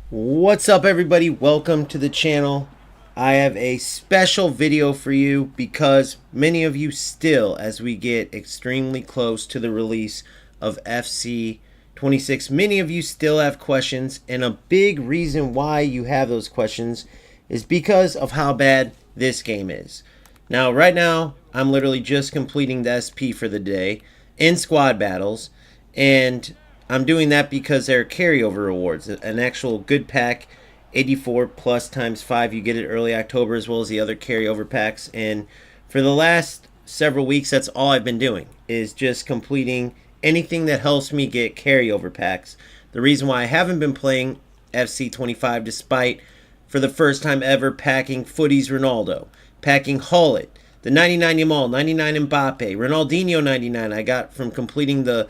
What's up, everybody? Welcome to the channel. I have a special video for you because many of you still, as we get extremely close to the release of FC26, many of you still have questions, and a big reason why you have those questions is because of how bad this game is. Now, right now, I'm literally just completing the SP for the day in squad battles, and I'm doing that because there are carryover rewards. An actual good pack, 84 plus times 5. You get it early October as well as the other carryover packs. And for the last several weeks, that's all I've been doing is just completing anything that helps me get carryover packs. The reason why I haven't been playing FC25 despite for the first time ever packing Footy's Ronaldo, packing Hullet, the 99 Yamal, 99 Mbappe, Ronaldinho 99 I got from completing the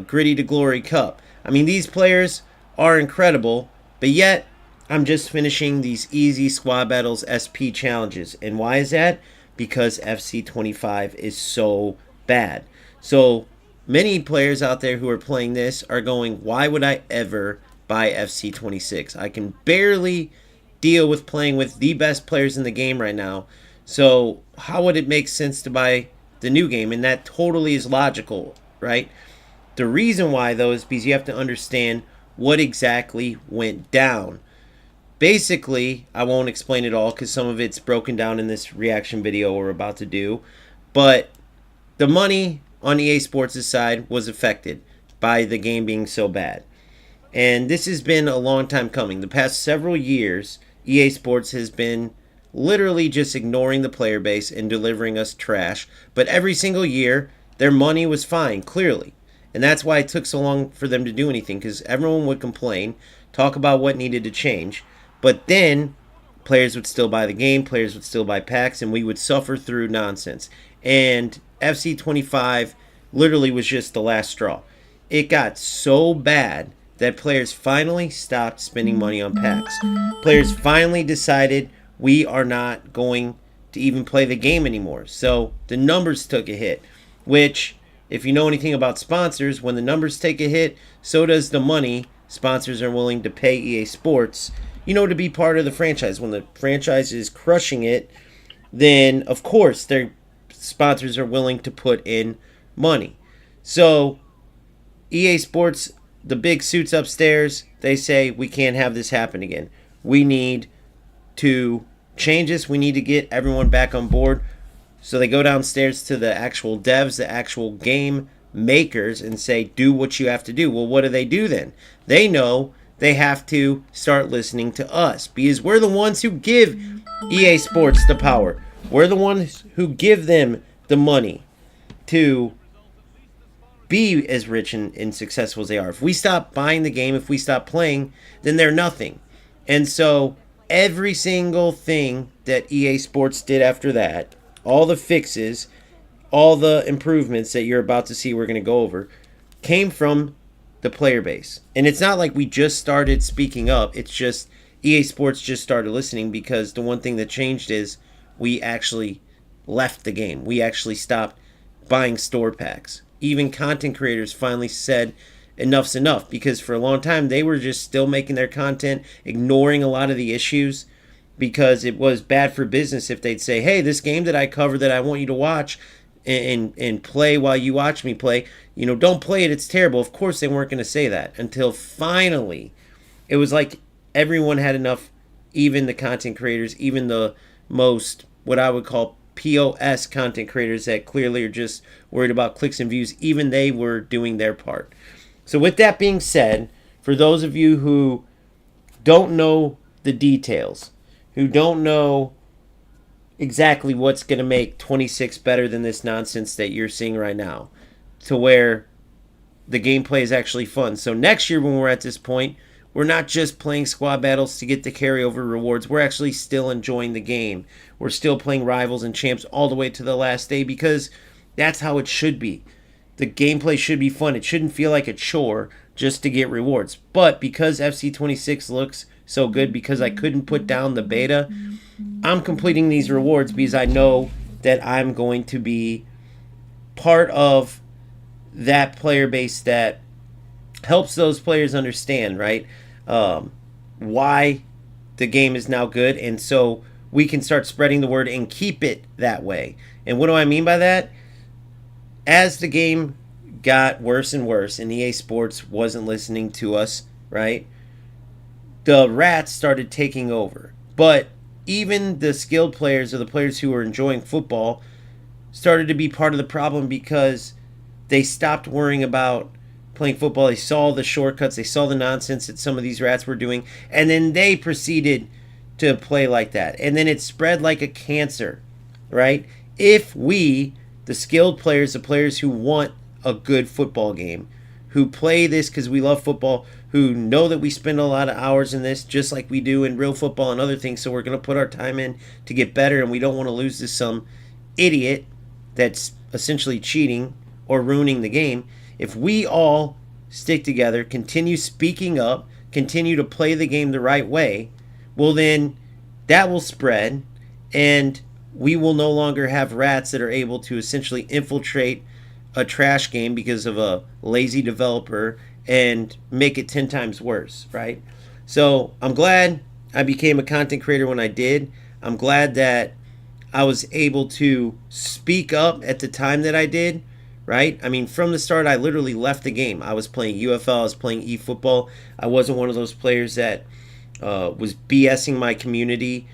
Gritty to Glory Cup. I mean, these players are incredible, but yet I'm just finishing these easy squad battles SP challenges. And why is that? Because FC25 is so bad. So many players out there who are playing this are going, why would I ever buy FC26? I can barely deal with playing with the best players in the game right now. So how would it make sense to buy the new game? And that totally is logical, right? The reason why, though, is because you have to understand what exactly went down. Basically, I won't explain it all because some of it's broken down in this reaction video we're about to do. But the money on EA Sports' side was affected by the game being so bad. And this has been a long time coming. The past several years, EA Sports has been literally just ignoring the player base and delivering us trash. But every single year, their money was fine, clearly. And that's why it took so long for them to do anything, because everyone would complain, talk about what needed to change. But then players would still buy the game, players would still buy packs, and we would suffer through nonsense. And FC25 literally was just the last straw. It got so bad that players finally stopped spending money on packs. Players finally decided we are not going to even play the game anymore. So the numbers took a hit, which, if you know anything about sponsors, when the numbers take a hit, so does the money sponsors are willing to pay EA Sports, to be part of the franchise. When the franchise is crushing it, then of course their sponsors are willing to put in money. So EA Sports, the big suits upstairs, they say we can't have this happen again. We need to change this. We need to get everyone back on board. So they go downstairs to the actual devs, the actual game makers, and say, do what you have to do. Well, what do they do then? They know they have to start listening to us because we're the ones who give EA Sports the power. We're the ones who give them the money to be as rich and successful as they are. If we stop buying the game, if we stop playing, then they're nothing. And so every single thing that EA Sports did after that, all the fixes, all the improvements that you're about to see we're going to go over, came from the player base. And it's not like we just started speaking up. It's just EA Sports just started listening, because the one thing that changed is we actually left the game. We actually stopped buying store packs. Even content creators finally said enough's enough, because for a long time they were just still making their content, ignoring a lot of the issues, because it was bad for business if they'd say, hey, this game that I cover that I want you to watch and play while you watch me play, don't play it, it's terrible. Of course they weren't going to say that, until finally it was like everyone had enough, even the content creators, even the most, what I would call POS content creators that clearly are just worried about clicks and views, even they were doing their part. So with that being said, for those of you who don't know the details, who don't know exactly what's going to make 26 better than this nonsense that you're seeing right now, to where the gameplay is actually fun. So next year when we're at this point, we're not just playing squad battles to get the carryover rewards. We're actually still enjoying the game. We're still playing rivals and champs all the way to the last day, because that's how it should be. The gameplay should be fun. It shouldn't feel like a chore just to get rewards. But because FC26 looks so good, because I couldn't put down the beta, I'm completing these rewards because I know that I'm going to be part of that player base that helps those players understand, right? why the game is now good, and so we can start spreading the word and keep it that way. And what do I mean by that? As the game got worse and worse and EA Sports wasn't listening to us, right? The rats started taking over. But even the skilled players, or the players who were enjoying football, started to be part of the problem because they stopped worrying about playing football. They saw the shortcuts, they saw the nonsense that some of these rats were doing, and then they proceeded to play like that. And then it spread like a cancer, right? If we, the skilled players, the players who want a good football game, who play this because we love football, who know that we spend a lot of hours in this just like we do in real football and other things, so we're going to put our time in to get better, and we don't want to lose to some idiot that's essentially cheating or ruining the game. If we all stick together, continue speaking up, continue to play the game the right way, well then that will spread, and we will no longer have rats that are able to essentially infiltrate a trash game because of a lazy developer and make it 10 times worse, right? So I'm glad I became a content creator when I did. I'm glad that I was able to speak up at the time that I did, right? I mean, from the start, I literally left the game. I was playing UFL, I was playing eFootball. I wasn't one of those players that was BSing my community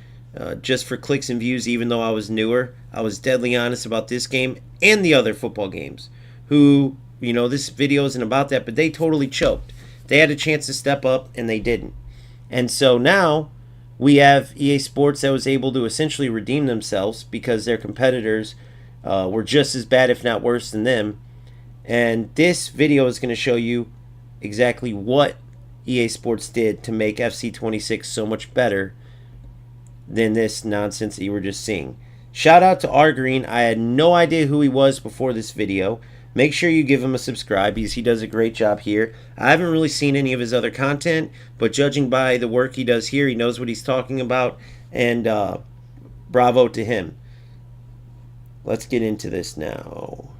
just for clicks and views, even though I was newer. I was deadly honest about this game and the other football games. Who, you know, this video isn't about that, but they totally choked. They had a chance to step up, and they didn't. And so now we have EA Sports that was able to essentially redeem themselves because their competitors were just as bad, if not worse, than them. And this video is going to show you exactly what EA Sports did to make FC26 so much better than this nonsense that you were just seeing. Shout out to R Green. I had no idea who he was before this video. Make sure you give him a subscribe because he does a great job here. I haven't really seen any of his other content, but judging by the work he does here, he knows what he's talking about, and bravo to him. Let's get into this now.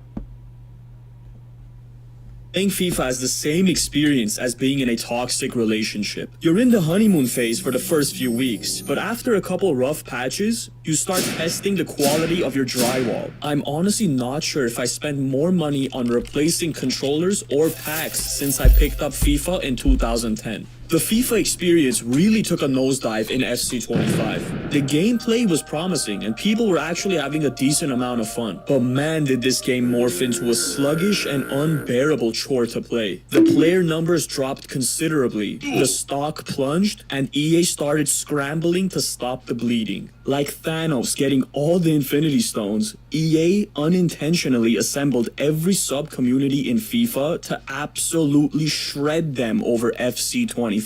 Playing FIFA has the same experience as being in a toxic relationship. You're in the honeymoon phase for the first few weeks, but after a couple rough patches, you start testing the quality of your drywall. I'm honestly not sure if I spent more money on replacing controllers or packs since I picked up FIFA in 2010. The FIFA experience really took a nosedive in FC25. The gameplay was promising and people were actually having a decent amount of fun. But man, did this game morph into a sluggish and unbearable chore to play. The player numbers dropped considerably, the stock plunged, and EA started scrambling to stop the bleeding. Like Thanos getting all the Infinity Stones, EA unintentionally assembled every sub-community in FIFA to absolutely shred them over FC25.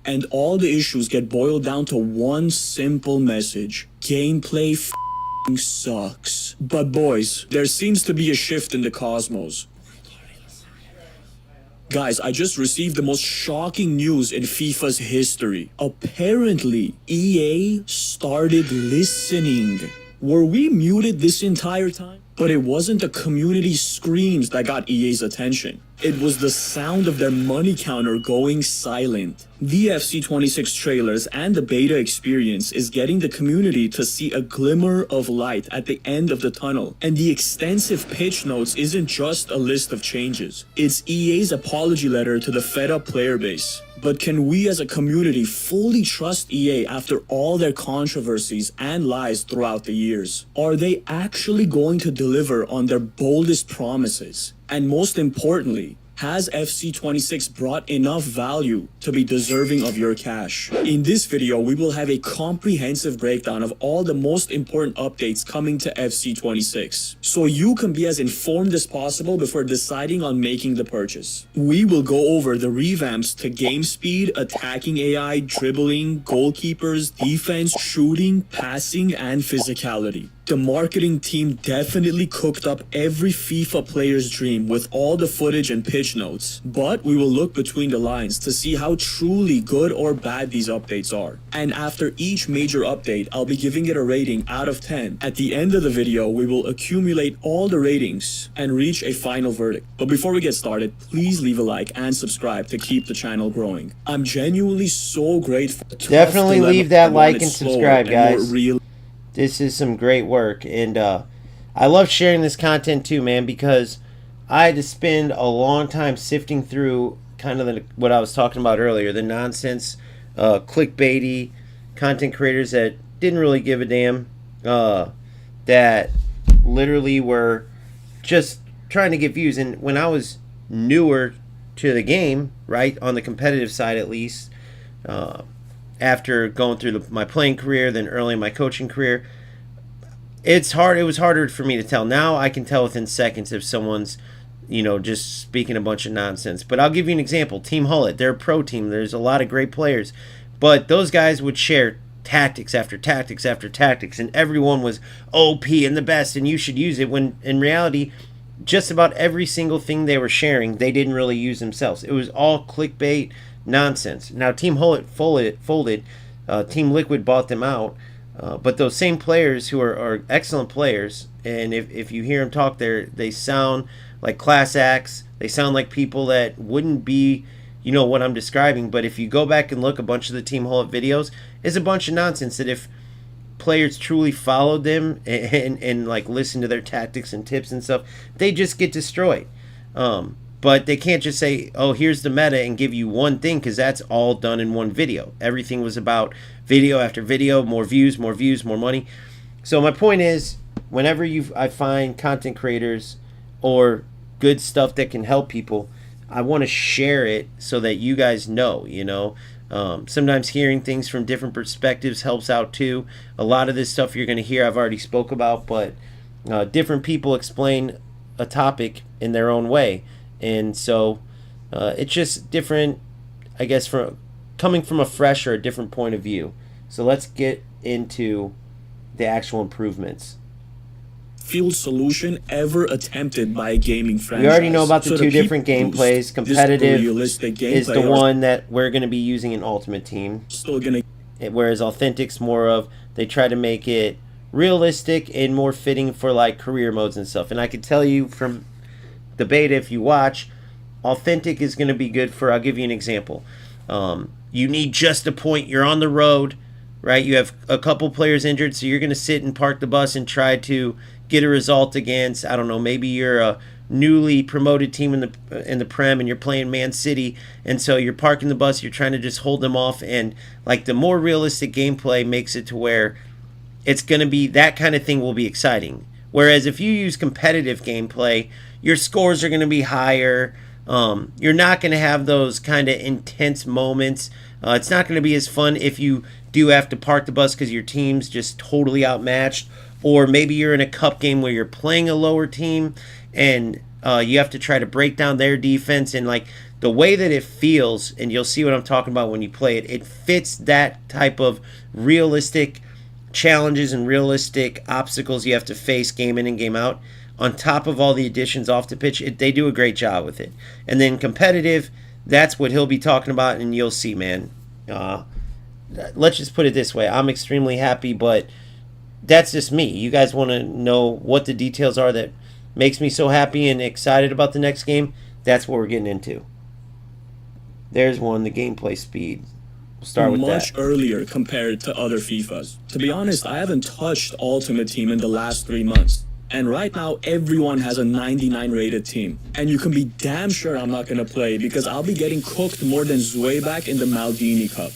And all the issues get boiled down to one simple message: gameplay f***ing sucks. But boys, there seems to be a shift in the cosmos. Guys, I just received the most shocking news in FIFA's history. Apparently, EA started listening. Were we muted this entire time? But it wasn't the community screams that got EA's attention. It was the sound of their money counter going silent. The FC26 trailers and the beta experience is getting the community to see a glimmer of light at the end of the tunnel. And the extensive pitch notes isn't just a list of changes. It's EA's apology letter to the fed-up player base. But can we as a community fully trust EA after all their controversies and lies throughout the years? Are they actually going to deliver on their boldest promises? And most importantly, has FC26 brought enough value to be deserving of your cash? In this video, we will have a comprehensive breakdown of all the most important updates coming to FC26, so you can be as informed as possible before deciding on making the purchase. We will go over the revamps to game speed, attacking AI, dribbling, goalkeepers, defense, shooting, passing, and physicality. The marketing team definitely cooked up every FIFA player's dream with all the footage and pitch glitch notes, but we will look between the lines to see how truly good or bad these updates are. And after each major update, I'll be giving it a rating out of 10. At the end of the video, we will accumulate all the ratings and reach a final verdict. But before we get started, please leave a like and subscribe to keep the channel growing. I'm genuinely so grateful. Definitely leave that like and subscribe, guys. Real. This is some great work, and I love sharing this content too, man, because I had to spend a long time sifting through kind of what I was talking about earlier, the nonsense, clickbaity content creators that didn't really give a damn, that literally were just trying to get views. And when I was newer to the game, right, on the competitive side at least, after going through my playing career, then early in my coaching career, it was harder for me to tell. Now I can tell within seconds if someone's, just speaking a bunch of nonsense. But I'll give you an example. Team Hullet, they're a pro team. There's a lot of great players. But those guys would share tactics after tactics after tactics, and everyone was OP and the best, and you should use it, when in reality, just about every single thing they were sharing, they didn't really use themselves. It was all clickbait nonsense. Now, Team Hullet folded. Team Liquid bought them out. But those same players who are excellent players, and if you hear them talk, they sound like class acts. They sound like people that wouldn't be, what I'm describing. But if you go back and look, a bunch of the Team Hullet videos is a bunch of nonsense that if players truly followed them and like listen to their tactics and tips and stuff, they just get destroyed. But they can't just say, oh, here's the meta and give you one thing, because that's all done in one video. Everything was about video after video, more views, more money. So my point is, whenever I find content creators or good stuff that can help people, I want to share it so that you guys know, sometimes hearing things from different perspectives helps out too. A lot of this stuff you're going to hear I've already spoke about, but different people explain a topic in their own way. And so it's just different, I guess, coming from a fresh or a different point of view. So let's get into the actual improvements. Field solution ever attempted by a gaming franchise. We already know about the two different gameplays. Competitive is the one that we're going to be using in Ultimate Team. Whereas Authentic's more of, they try to make it realistic and more fitting for like career modes and stuff. And I can tell you from the beta, if you watch, Authentic is going to be good for, I'll give you an example. You need just a point. You're on the road, right? You have a couple players injured, so you're going to sit and park the bus and try to get a result against, I don't know, maybe you're a newly promoted team in the Prem and you're playing Man City, and so you're parking the bus, you're trying to just hold them off, and like the more realistic gameplay makes it to where it's going to be, that kind of thing will be exciting. Whereas if you use competitive gameplay, your scores are going to be higher. You're not going to have those kind of intense moments. It's not going to be as fun if you do have to park the bus because your team's just totally outmatched. Or maybe you're in a cup game where you're playing a lower team and you have to try to break down their defense. And like the way that it feels, and you'll see what I'm talking about when you play it, it fits that type of realistic challenges and realistic obstacles you have to face game in and game out. On top of all the additions off the pitch, they do a great job with it. And then competitive, that's what he'll be talking about, and you'll see, man. Let's just put it this way. I'm extremely happy, but that's just me. You guys want to know what the details are that makes me so happy and excited about the next game? That's what we're getting into. There's one, the gameplay speed. We'll start with much that. Earlier compared to other FIFAs. To be honest, I haven't touched Ultimate Team in the last 3 months. And right now, everyone has a 99 rated team. And you can be damn sure I'm not going to play because I'll be getting cooked more than Zweibach in the Maldini Cup.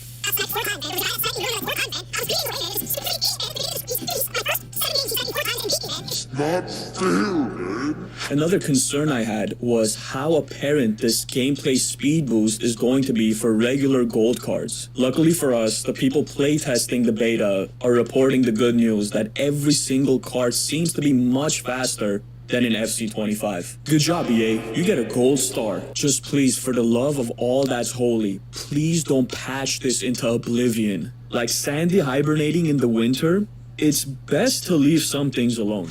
Another concern I had was how apparent this gameplay speed boost is going to be for regular gold cards. Luckily for us, the people playtesting the beta are reporting the good news that every single card seems to be much faster than in FC25. Good job, EA. You get a gold star. Just please, for the love of all that's holy, please don't patch this into oblivion. Like Sandy hibernating in the winter, it's best to leave some things alone.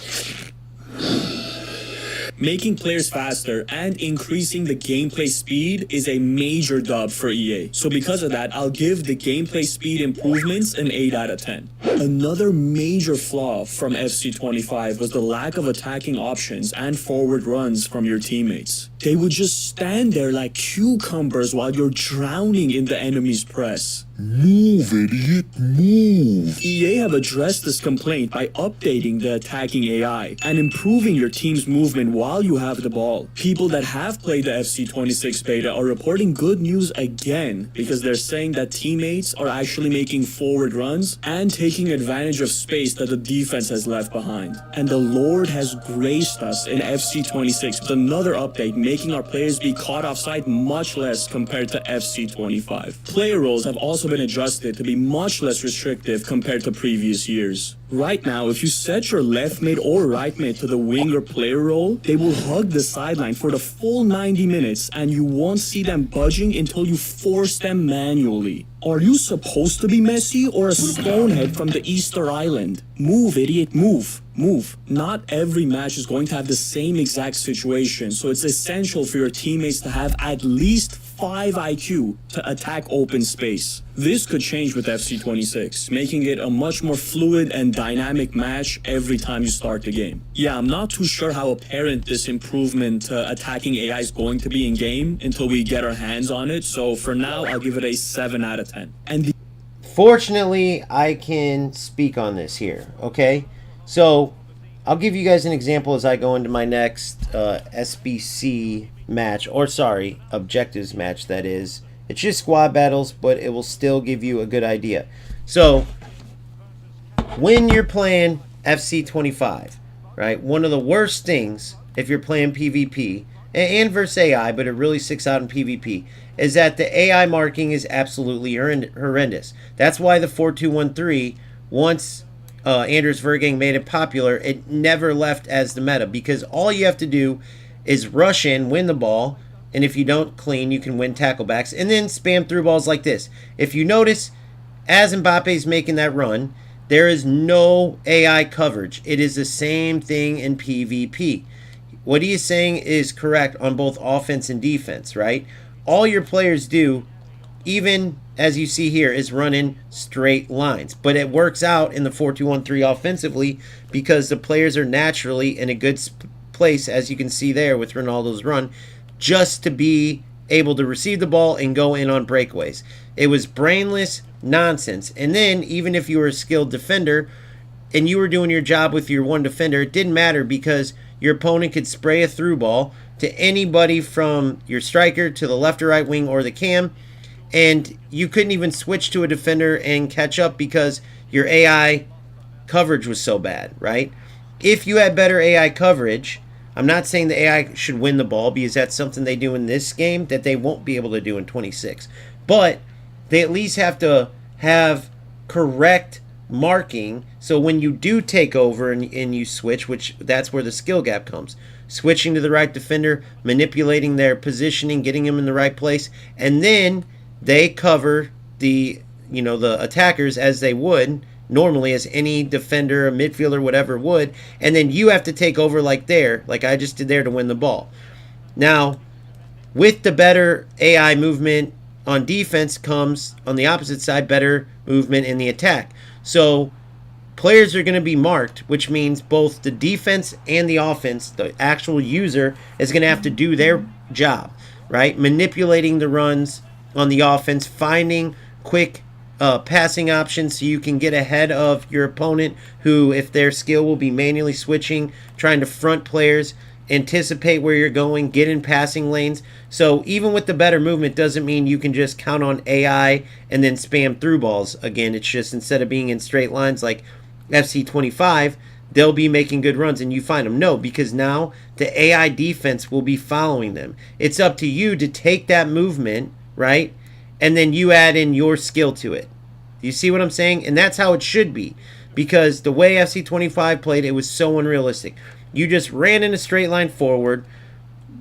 Making players faster and increasing the gameplay speed is a major dub for EA. So because of that, I'll give the gameplay speed improvements an 8 out of 10. Another major flaw from FC25 was the lack of attacking options and forward runs from your teammates. They would just stand there like cucumbers while you're drowning in the enemy's press. Move, idiot, move. EA have addressed this complaint by updating the attacking AI and improving your team's movement while you have the ball. People that have played the FC26 beta are reporting good news again because they're saying that teammates are actually making forward runs and taking advantage of space that the defense has left behind. And the Lord has graced us in FC26 with another update making our players be caught offside much less compared to FC25. Player roles have also been adjusted to be much less restrictive compared to previous years. Right now, if you set your left mid or right mid to the winger player role, they will hug the sideline for the full 90 minutes and you won't see them budging until you force them manually. Are you supposed to be Messi or a stonehead from the Easter Island? Move, idiot, move. Move. Not every match is going to have the same exact situation, so it's essential for your teammates to have at least 5 IQ to attack open space. This could change with FC26, making it a much more fluid and dynamic match every time you start the game. Yeah, I'm not too sure how apparent this improvement to attacking AI is going to be in game until we get our hands on it, so for now I'll give it a 7 out of 10. And Fortunately, I can speak on this here, okay? So, I'll give you guys an example as I go into my next SBC match, or sorry, objectives match, that is. It's just squad battles, but it will still give you a good idea. So, when you're playing FC25, right, one of the worst things, if you're playing PvP, and versus AI, but it really sticks out in PvP, is that the AI marking is absolutely horrendous. That's why the 4213, once Anders Vergang made it popular, it never left as the meta, because all you have to do is rush in, win the ball, and if you don't clean, you can win tacklebacks, and then spam through balls like this. If you notice, as Mbappe's making that run, there is no AI coverage. It is the same thing in PvP. What he is saying is correct on both offense and defense, right? All your players do, even as you see here, is run in straight lines. But it works out in the 4-2-1-3 offensively because the players are naturally in a good place, as you can see there with Ronaldo's run, just to be able to receive the ball and go in on breakaways. It was brainless nonsense. And then, even if you were a skilled defender and you were doing your job with your one defender, it didn't matter because your opponent could spray a through ball to anybody from your striker to the left or right wing or the cam, and you couldn't even switch to a defender and catch up because your AI coverage was so bad, right? If you had better AI coverage, I'm not saying the AI should win the ball because that's something they do in this game that they won't be able to do in 26. But they at least have to have correct marking, so when you do take over and you switch, which that's where the skill gap comes, switching to the right defender, manipulating their positioning, getting them in the right place, and then they cover the the attackers as they would normally, as any defender, a midfielder, whatever would, and then you have to take over like I just did there to win the ball. Now, with the better AI movement on defense comes, on the opposite side, better movement in the attack. So players are going to be marked, which means both the defense and the offense, the actual user, is going to have to do their job, right? Manipulating the runs on the offense, finding quick passing options so you can get ahead of your opponent, who, if their skill will be manually switching, trying to front players, anticipate where you're going, get in passing lanes. So even with the better movement doesn't mean you can just count on AI and then spam through balls. Again, it's just instead of being in straight lines like FC25, they'll be making good runs and you find them. No, because now the AI defense will be following them. It's up to you to take that movement, right? And then you add in your skill to it. You see what I'm saying? And that's how it should be. Because the way FC25 played, it was so unrealistic. You just ran in a straight line forward,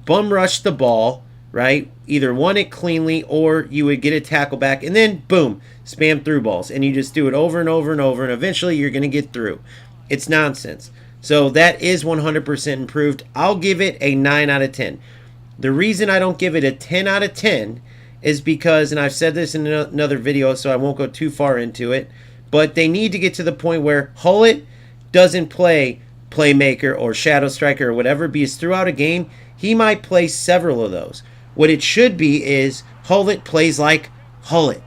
bum rushed the ball, right? Either won it cleanly or you would get a tackle back, and then boom, spam through balls. And you just do it over and over and over, and eventually you're going to get through. It's nonsense. So that is 100% improved. I'll give it a 9 out of 10. The reason I don't give it a 10 out of 10 is because, and I've said this in another video, so I won't go too far into it, but they need to get to the point where Hullet doesn't play playmaker or shadow striker or whatever, because throughout a game, he might play several of those. What it should be is Hullet plays like Hullet.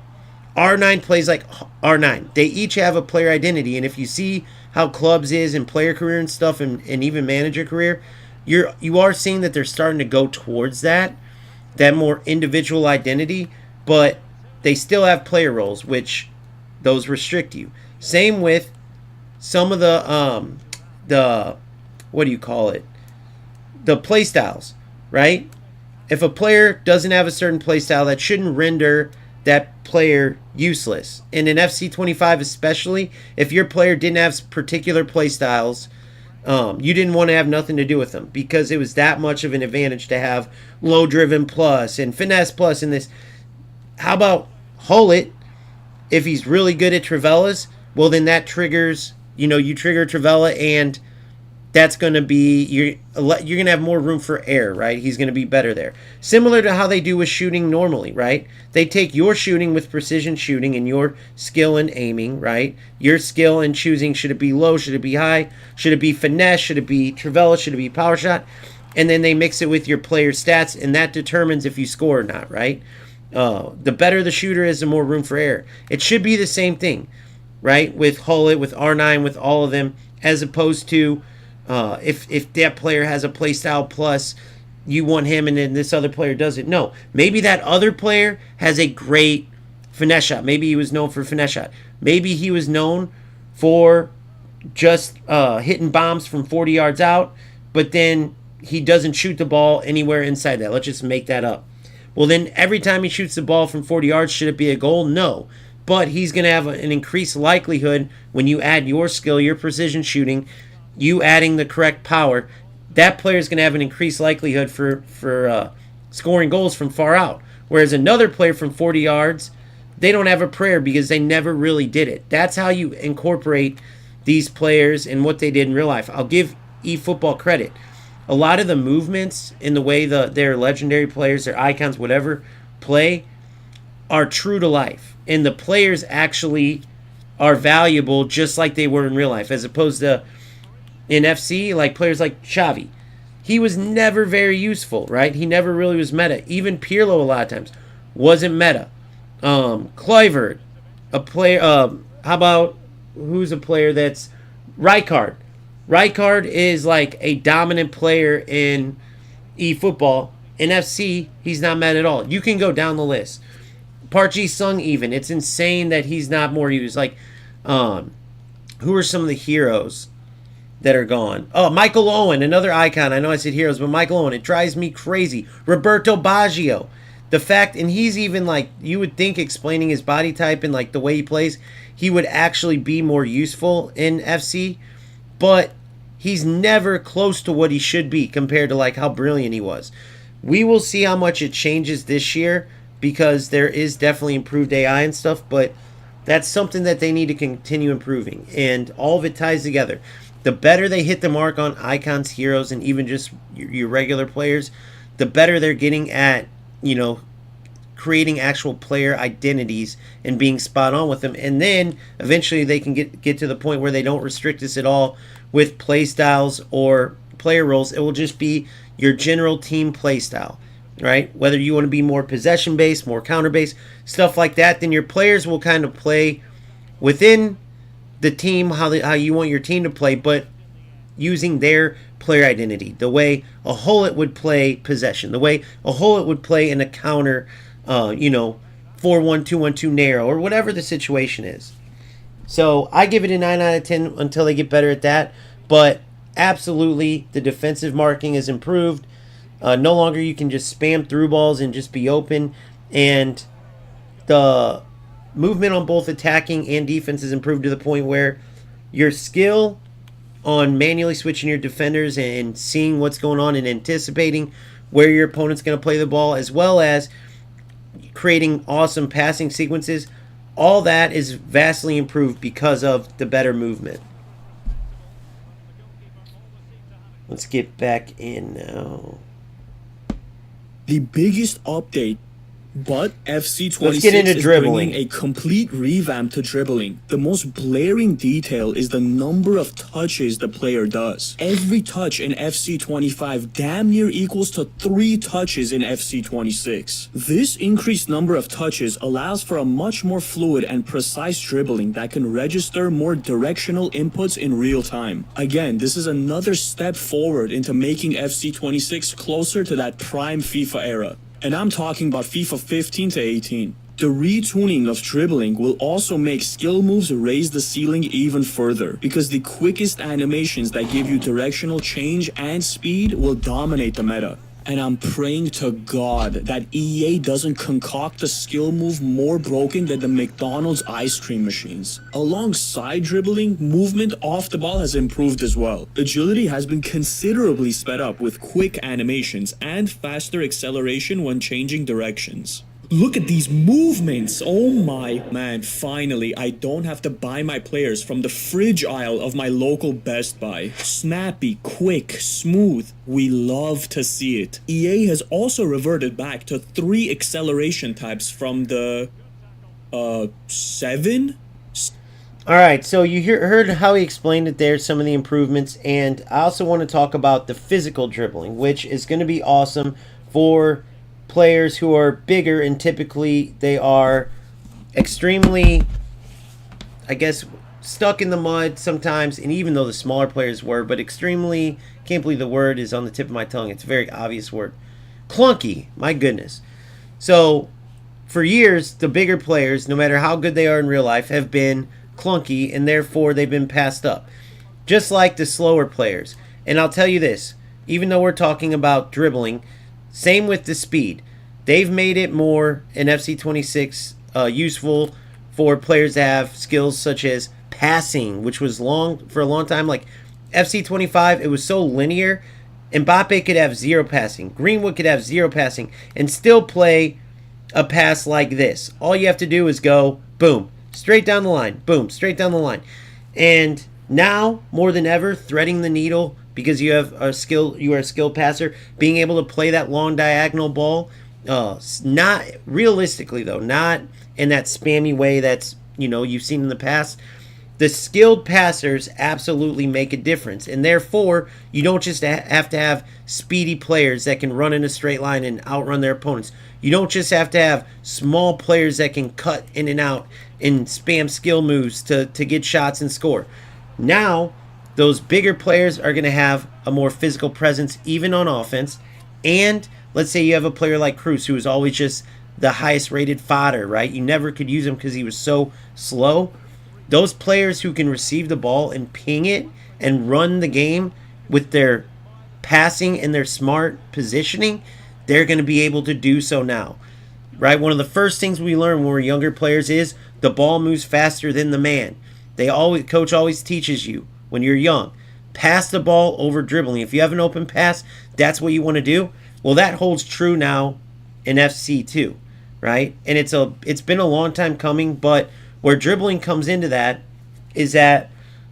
R9 plays like R9. They each have a player identity, and if you see how clubs is in player career and stuff, and even manager career, you are seeing that they're starting to go towards that more individual identity, but they still have player roles, which those restrict you. Same with some of the what do you call it? The play styles, right? If a player doesn't have a certain play style, that shouldn't render that player useless. And in FC25 especially, if your player didn't have particular play styles, you didn't want to have nothing to do with them, because it was that much of an advantage to have low driven plus and finesse plus and this. How about Hullet? If he's really good at Trivella's, well, then that triggers, you trigger Trivella, and that's going to be, you're going to have more room for error, right? He's going to be better there. Similar to how they do with shooting normally, right? They take your shooting with precision shooting and your skill in aiming, right? Your skill in choosing, should it be low, should it be high, should it be finesse, should it be Trivella, should it be power shot? And then they mix it with your player stats, and that determines if you score or not, right? The better the shooter is, the more room for error. It should be the same thing, right? With Hullet, with R9, with all of them, as opposed to if that player has a play style plus, you want him and then this other player doesn't. No, maybe that other player has a great finesse shot. Maybe he was known for finesse shot. Maybe he was known for just hitting bombs from 40 yards out, but then he doesn't shoot the ball anywhere inside that. Let's just make that up. Well, then every time he shoots the ball from 40 yards, should it be a goal? No. But he's going to have an increased likelihood when you add your skill, your precision shooting, you adding the correct power, that player is going to have an increased likelihood for scoring goals from far out. Whereas another player from 40 yards, they don't have a prayer because they never really did it. That's how you incorporate these players and what they did in real life. I'll give eFootball credit. A lot of the movements in the way their legendary players, their icons, whatever, play are true to life. And the players actually are valuable just like they were in real life, as opposed to in FC, like players like Xavi. He was never very useful, right? He never really was meta. Even Pirlo a lot of times wasn't meta. Kluivert, a player, how about, who's a player that's Rijkaard? Rijkaard is like a dominant player in eFootball. In FC, he's not meta at all. You can go down the list. Park Ji-sung even. It's insane that he's not more used. Like, who are some of the heroes that are gone? Oh, Michael Owen, another icon. I know I said heroes, but Michael Owen, it drives me crazy. Roberto Baggio. The fact, and he's even like, you would think explaining his body type and like the way he plays, he would actually be more useful in FC, but he's never close to what he should be compared to like how brilliant he was. We will see how much it changes this year, because there is definitely improved AI and stuff, but that's something that they need to continue improving, and all of it ties together. The better they hit the mark on icons, heroes, and even just your regular players, the better they're getting at, creating actual player identities and being spot on with them. And then eventually they can get to the point where they don't restrict us at all with play styles or player roles. It will just be your general team play style, right? Whether you want to be more possession based, more counter based, stuff like that, then your players will kind of play within the team how you want your team to play, but using their player identity, the way a Hullet would play possession, the way a Hullet would play in a counter, 4-1-2-1-2 narrow, or whatever the situation is. So I give it a 9 out of 10 until they get better at that. But absolutely, the defensive marking is improved. No longer you can just spam through balls and just be open. And the movement on both attacking and defense is improved to the point where your skill on manually switching your defenders and seeing what's going on and anticipating where your opponent's going to play the ball, as well as creating awesome passing sequences, all that is vastly improved because of the better movement. Let's get back in now. The biggest update, but Let's get FC26 into is dribbling. bringing a complete revamp to dribbling. The most blaring detail is the number of touches the player does. Every touch in FC25 damn near equals to 3 touches in FC26. This increased number of touches allows for a much more fluid and precise dribbling that can register more directional inputs in real time. Again, this is another step forward into making FC26 closer to that prime FIFA era. And I'm talking about FIFA 15 to 18. The retuning of dribbling will also make skill moves raise the ceiling even further, because the quickest animations that give you directional change and speed will dominate the meta. And I'm praying to God that EA doesn't concoct a skill move more broken than the McDonald's ice cream machines. Alongside dribbling, movement off the ball has improved as well. Agility has been considerably sped up with quick animations and faster acceleration when changing directions. Look at these movements. Oh my man, finally I don't have to buy my players from the fridge aisle of my local Best Buy. Snappy, quick, smooth. We love to see it. EA has also reverted back to 3 acceleration types from the 7? All right, so you heard how he explained it there, some of the improvements, and I also want to talk about the physical dribbling, which is going to be awesome for players who are bigger, and typically they are extremely, I guess, stuck in the mud sometimes, and even though the smaller players were, but extremely, can't believe the word is on the tip of my tongue, it's a very obvious word, clunky, my goodness. So for years, the bigger players, no matter how good they are in real life, have been clunky, and therefore they've been passed up, just like the slower players. And I'll tell you this, even though we're talking about dribbling, same with the speed. They've made it more in FC26 useful for players to have skills such as passing, which was for a long time. Like FC25, it was so linear. Mbappe could have 0 passing. Greenwood could have 0 passing and still play a pass like this. All you have to do is go, boom, straight down the line. Boom, straight down the line. And now, more than ever, threading the needle, because you are a skilled passer, being able to play that long diagonal ball, not realistically though, not in that spammy way that's, you've seen in the past. The skilled passers absolutely make a difference, and therefore you don't just have to have speedy players that can run in a straight line and outrun their opponents. You don't just have to have small players that can cut in and out and spam skill moves to get shots and score. Now those bigger players are going to have a more physical presence even on offense. And let's say you have a player like Cruz, who was always just the highest rated fodder, right? You never could use him because he was so slow. Those players who can receive the ball and ping it and run the game with their passing and their smart positioning, they're going to be able to do so now, right? One of the first things we learn when we're younger players is the ball moves faster than the man. Coach always teaches you, when you're young, pass the ball over dribbling. If you have an open pass, that's what you want to do. Well, that holds true now in FC2, right? And it's been a long time coming, but where dribbling comes into that is that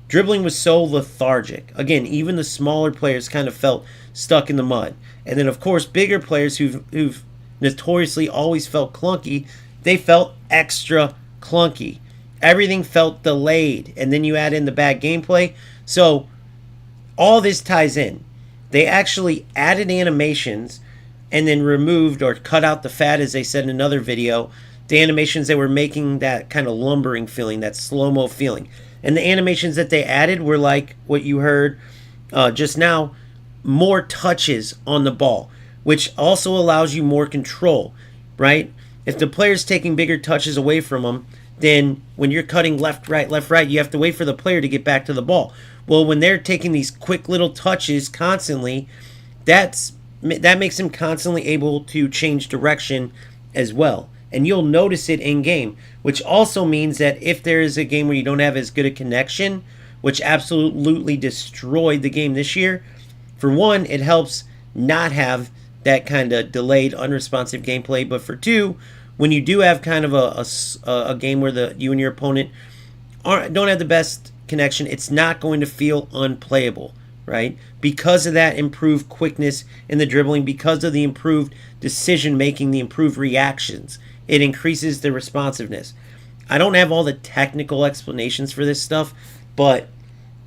dribbling was so lethargic. Again, even the smaller players kind of felt stuck in the mud. And then, of course, bigger players who've notoriously always felt clunky, they felt extra clunky. Everything felt delayed, and then you add in the bad gameplay. So all this ties in. They actually added animations and then removed or cut out the fat, as they said in another video, the animations that were making that kind of lumbering feeling, that slow-mo feeling. And the animations that they added were like what you heard just now, more touches on the ball, which also allows you more control, right? If the player's taking bigger touches away from them, then when you're cutting left, right, you have to wait for the player to get back to the ball. Well, when they're taking these quick little touches constantly, that makes them constantly able to change direction as well. And you'll notice it in game, which also means that if there is a game where you don't have as good a connection, which absolutely destroyed the game this year, for one, it helps not have that kind of delayed, unresponsive gameplay. But for two, when you do have kind of a game where you and your opponent don't have the best connection, it's not going to feel unplayable, right? Because of that improved quickness in the dribbling, because of the improved decision making, the improved reactions, it increases the responsiveness. I don't have all the technical explanations for this stuff, but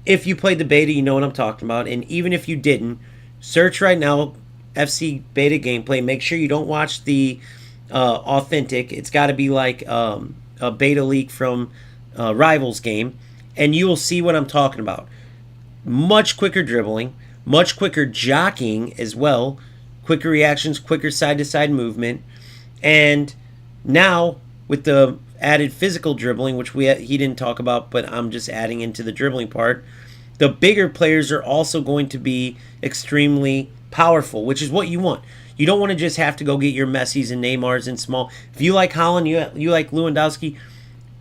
if you played the beta, you know what I'm talking about. And even if you didn't, search right now FC beta gameplay. Make sure you don't watch the authentic. It's got to be like a beta leak from Rivals game, and you will see what I'm talking about. Much quicker dribbling, much quicker jockeying as well, quicker reactions, quicker side-to-side movement, and now with the added physical dribbling, which he didn't talk about, but I'm just adding into the dribbling part, the bigger players are also going to be extremely powerful, which is what you want. You don't want to just have to go get your Messis and Neymars and small. If you like Haaland, you like Lewandowski,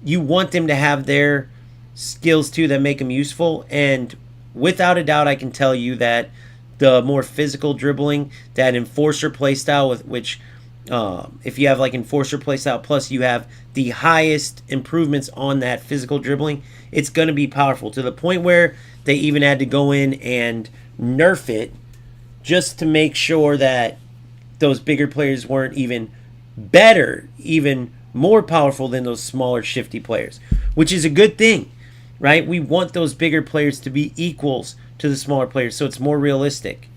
you want them to have their skills too that make them useful. And without a doubt, I can tell you that the more physical dribbling, that enforcer playstyle, with which if you have like enforcer playstyle plus you have the highest improvements on that physical dribbling, it's going to be powerful to the point where they even had to go in and nerf it just to make sure that those bigger players weren't even better, even more powerful than those smaller shifty players, which is a good thing, right? We want those bigger players to be equals to the smaller players, so it's more realistic.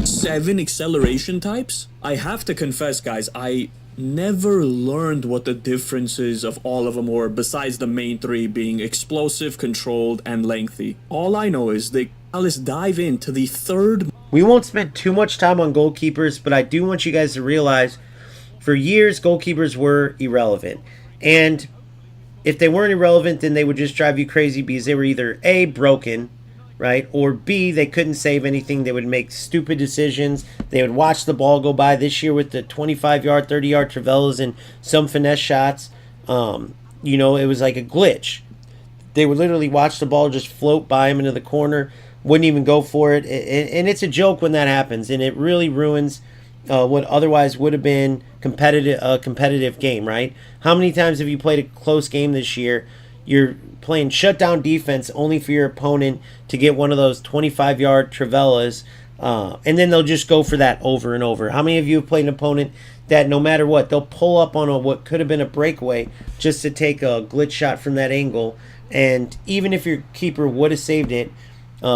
Seven acceleration types? I have to confess, guys, I never learned what the differences of all of them were, besides the main three being explosive, controlled, and lengthy. All I know is let's dive into the third. We won't spend too much time on goalkeepers, but I do want you guys to realize for years goalkeepers were irrelevant. And if they weren't irrelevant, then they would just drive you crazy because they were either A, broken, right, or B, they couldn't save anything. They would make stupid decisions. They would watch the ball go by. This year with the 25-yard, 30-yard Travellas and some finesse shots, it was like a glitch. They would literally watch the ball just float by him into the corner, wouldn't even go for it. And it's a joke when that happens, and it really ruins what otherwise would have been a competitive game, right? How many times have you played a close game this year? You're playing shutdown defense only for your opponent to get one of those 25-yard Travellas, and then they'll just go for that over and over. How many of you have played an opponent that no matter what, they'll pull up on what could have been a breakaway just to take a glitch shot from that angle, and even if your keeper would have saved it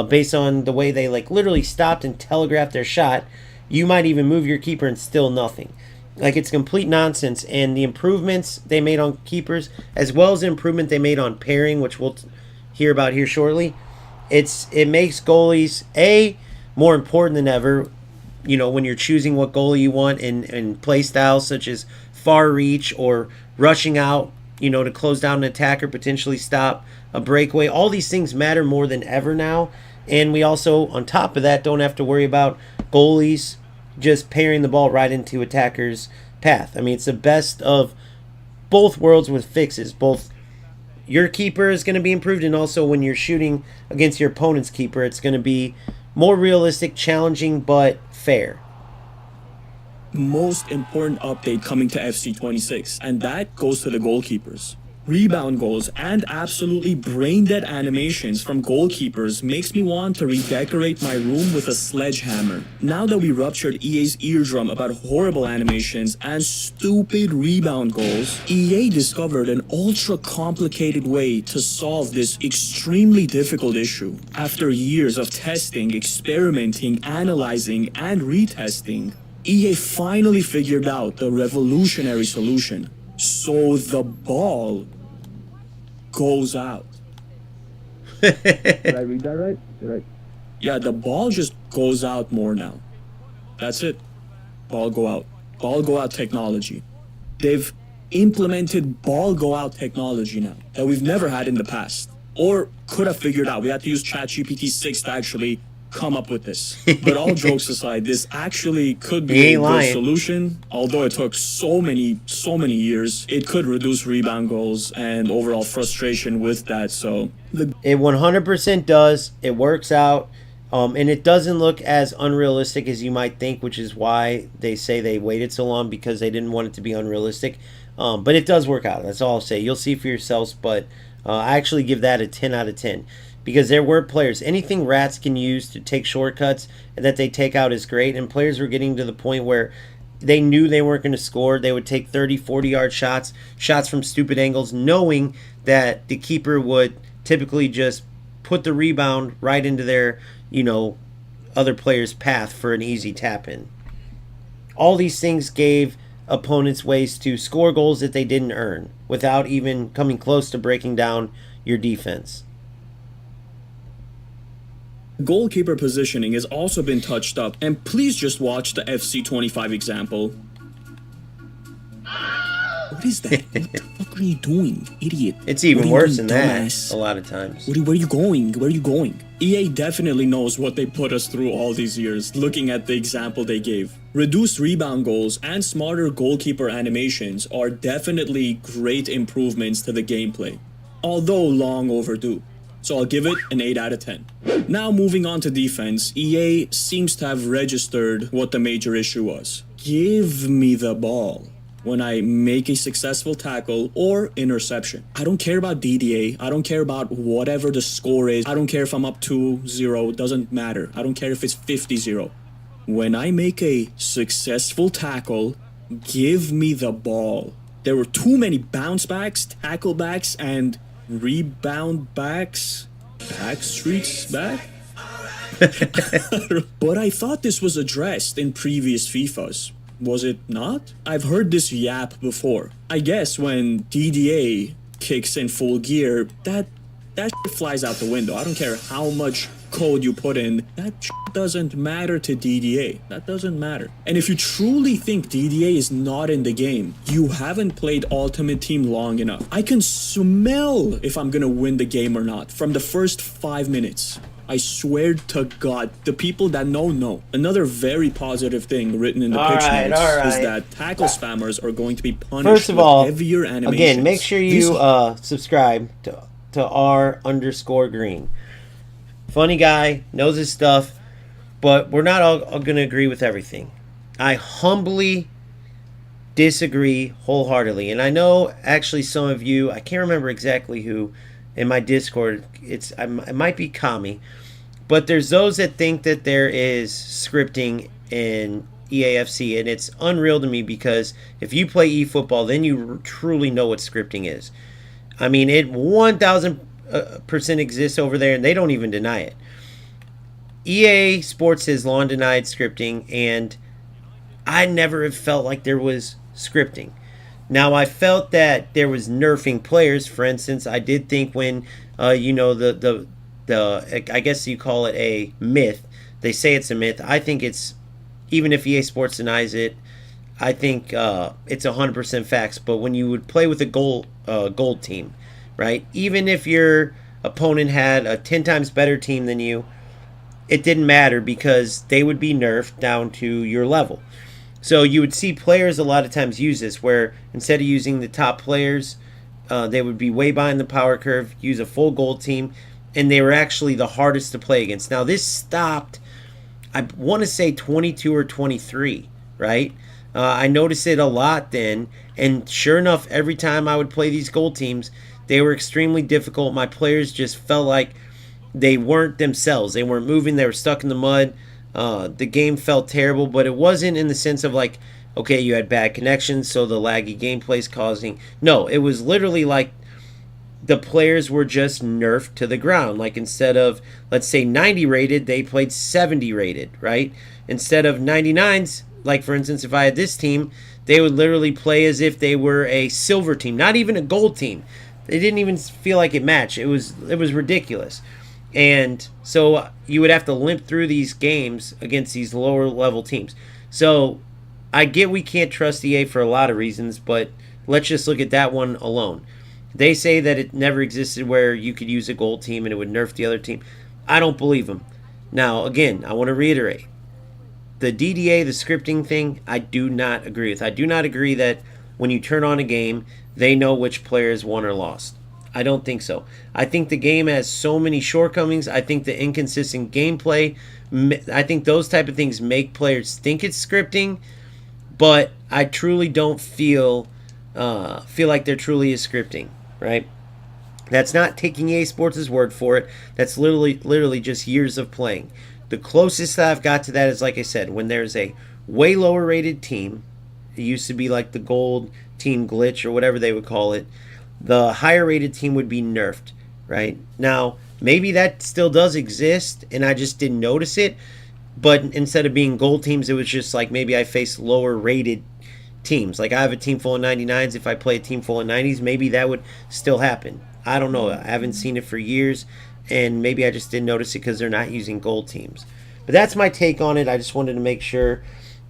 based on the way they literally stopped and telegraphed their shot, you might even move your keeper and still nothing. It's complete nonsense. And the improvements they made on keepers, as well as the improvement they made on pairing, which we'll hear about here shortly, it makes goalies more important than ever. When you're choosing what goalie you want in play styles such as far reach or rushing out, to close down an attack or potentially stop a breakaway. All these things matter more than ever now. And we also, on top of that, don't have to worry about goalies just pairing the ball right into attackers' path. I mean, it's the best of both worlds with fixes. Both your keeper is going to be improved, and also when you're shooting against your opponent's keeper, it's going to be more realistic, challenging, but fair. Most important update coming to FC26, and that goes to the goalkeepers. Rebound goals and absolutely brain-dead animations from goalkeepers makes me want to redecorate my room with a sledgehammer. Now that we ruptured EA's eardrum about horrible animations and stupid rebound goals, EA discovered an ultra-complicated way to solve this extremely difficult issue. After years of testing, experimenting, analyzing, and retesting, EA finally figured out the revolutionary solution. So the ball goes out. Did I read that right? Yeah, the ball just goes out more now. That's it. Ball go out. Ball go out technology. They've implemented ball go out technology now that we've never had in the past. Or could have figured out. We had to use ChatGPT 6 to actually come up with this. But all jokes aside, this actually could be a good solution. Although it took so many years, it could reduce rebound goals and overall frustration with that. So it 100% does. It works out. And it doesn't look as unrealistic as you might think, which is why they say they waited so long, because they didn't want it to be unrealistic. But it does work out. That's all I'll say. You'll see for yourselves, but I actually give that a 10 out of 10. Because there were players, anything rats can use to take shortcuts and that they take out is great. And players were getting to the point where they knew they weren't going to score. They would take 30, 40-yard shots from stupid angles, knowing that the keeper would typically just put the rebound right into their, other player's path for an easy tap in. All these things gave opponents ways to score goals that they didn't earn without even coming close to breaking down your defense. Goalkeeper positioning has also been touched up, and please just watch the FC25 example. What is that? What the fuck are you doing, idiot? It's even worse than dumbass? that a lot of times. Where are you going? Where are you going? EA definitely knows what they put us through all these years, looking at the example they gave. Reduced rebound goals and smarter goalkeeper animations are definitely great improvements to the gameplay, although long overdue. So I'll give it an 8 out of 10. Now moving on to defense, EA seems to have registered what the major issue was. Give me the ball when I make a successful tackle or interception. I don't care about DDA. I don't care about whatever the score is. I don't care if I'm up 2-0. Doesn't matter. I don't care if it's 50-0. When I make a successful tackle, give me the ball. There were too many bounce backs, tackle backs, and rebound backs. Backstreets back? But I thought this was addressed in previous FIFAs. Was it not? I've heard this yap before. I guess when DDA kicks in full gear, that shit flies out the window. I don't care how much code you put in, that shit doesn't matter to DDA. That doesn't matter. And if you truly think DDA is not in the game, you haven't played Ultimate Team long enough. I can smell if I'm gonna win the game or not from the first 5 minutes. I swear to God, the people that know. Another very positive thing written in the pitch notes is that tackle spammers are going to be punished First of all, with heavier animations. again, make sure you subscribe to R_green. Funny guy, knows his stuff, but we're not all going to agree with everything. I humbly disagree wholeheartedly. And I know actually some of you, I can't remember exactly who, in my Discord, it might be Kami, but there's those that think that there is scripting in EAFC, and it's unreal to me, because if you play eFootball, then you truly know what scripting is. I mean, it 1000% exists over there, and they don't even deny it. EA Sports has long denied scripting, and I never have felt like there was scripting. Now, I felt that there was nerfing players. For instance, I did think when, I guess you call it a myth. They say it's a myth. I think it's, even if EA Sports denies it, I think it's 100% facts. But when you would play with a gold team, right? Even if your opponent had a 10 times better team than you, it didn't matter, because they would be nerfed down to your level. So you would see players a lot of times use this, where instead of using the top players, they would be way behind the power curve, use a full gold team, and they were actually the hardest to play against. Now, this stopped, I want to say 22 or 23, right? I noticed it a lot then, and sure enough, every time I would play these gold teams, they were extremely difficult. My players just felt like they weren't themselves. They weren't moving. They were stuck in the mud. The game felt terrible, but it wasn't in the sense of like, okay, you had bad connections, so the laggy gameplay's causing. No, it was literally like the players were just nerfed to the ground. Like, instead of, let's say, 90 rated, they played 70 rated, right? Instead of 99s, like for instance, if I had this team, they would literally play as if they were a silver team, not even a gold team. They didn't even feel like it matched. It was ridiculous. And so you would have to limp through these games against these lower level teams. So I get we can't trust EA for a lot of reasons, but let's just look at that one alone. They say that it never existed where you could use a gold team and it would nerf the other team. I don't believe them. Now, again, I want to reiterate. The DDA, the scripting thing, I do not agree with. I do not agree that when you turn on a game, they know which players won or lost. I don't think so. I think the game has so many shortcomings. I think the inconsistent gameplay, I think those type of things make players think it's scripting, but I truly don't feel like there truly is scripting, right? That's not taking EA Sports' word for it. That's literally just years of playing. The closest that I've got to that is, like I said, when there's a way lower rated team. It used to be like the gold team glitch or whatever they would call it. The higher rated team would be nerfed, right? Now, maybe that still does exist and I just didn't notice it. But instead of being gold teams, it was just like maybe I face lower rated teams. Like I have a team full of 99s. If I play a team full of 90s, maybe that would still happen. I don't know. I haven't seen it for years, and maybe I just didn't notice it because they're not using gold teams. But that's my take on it. I just wanted to make sure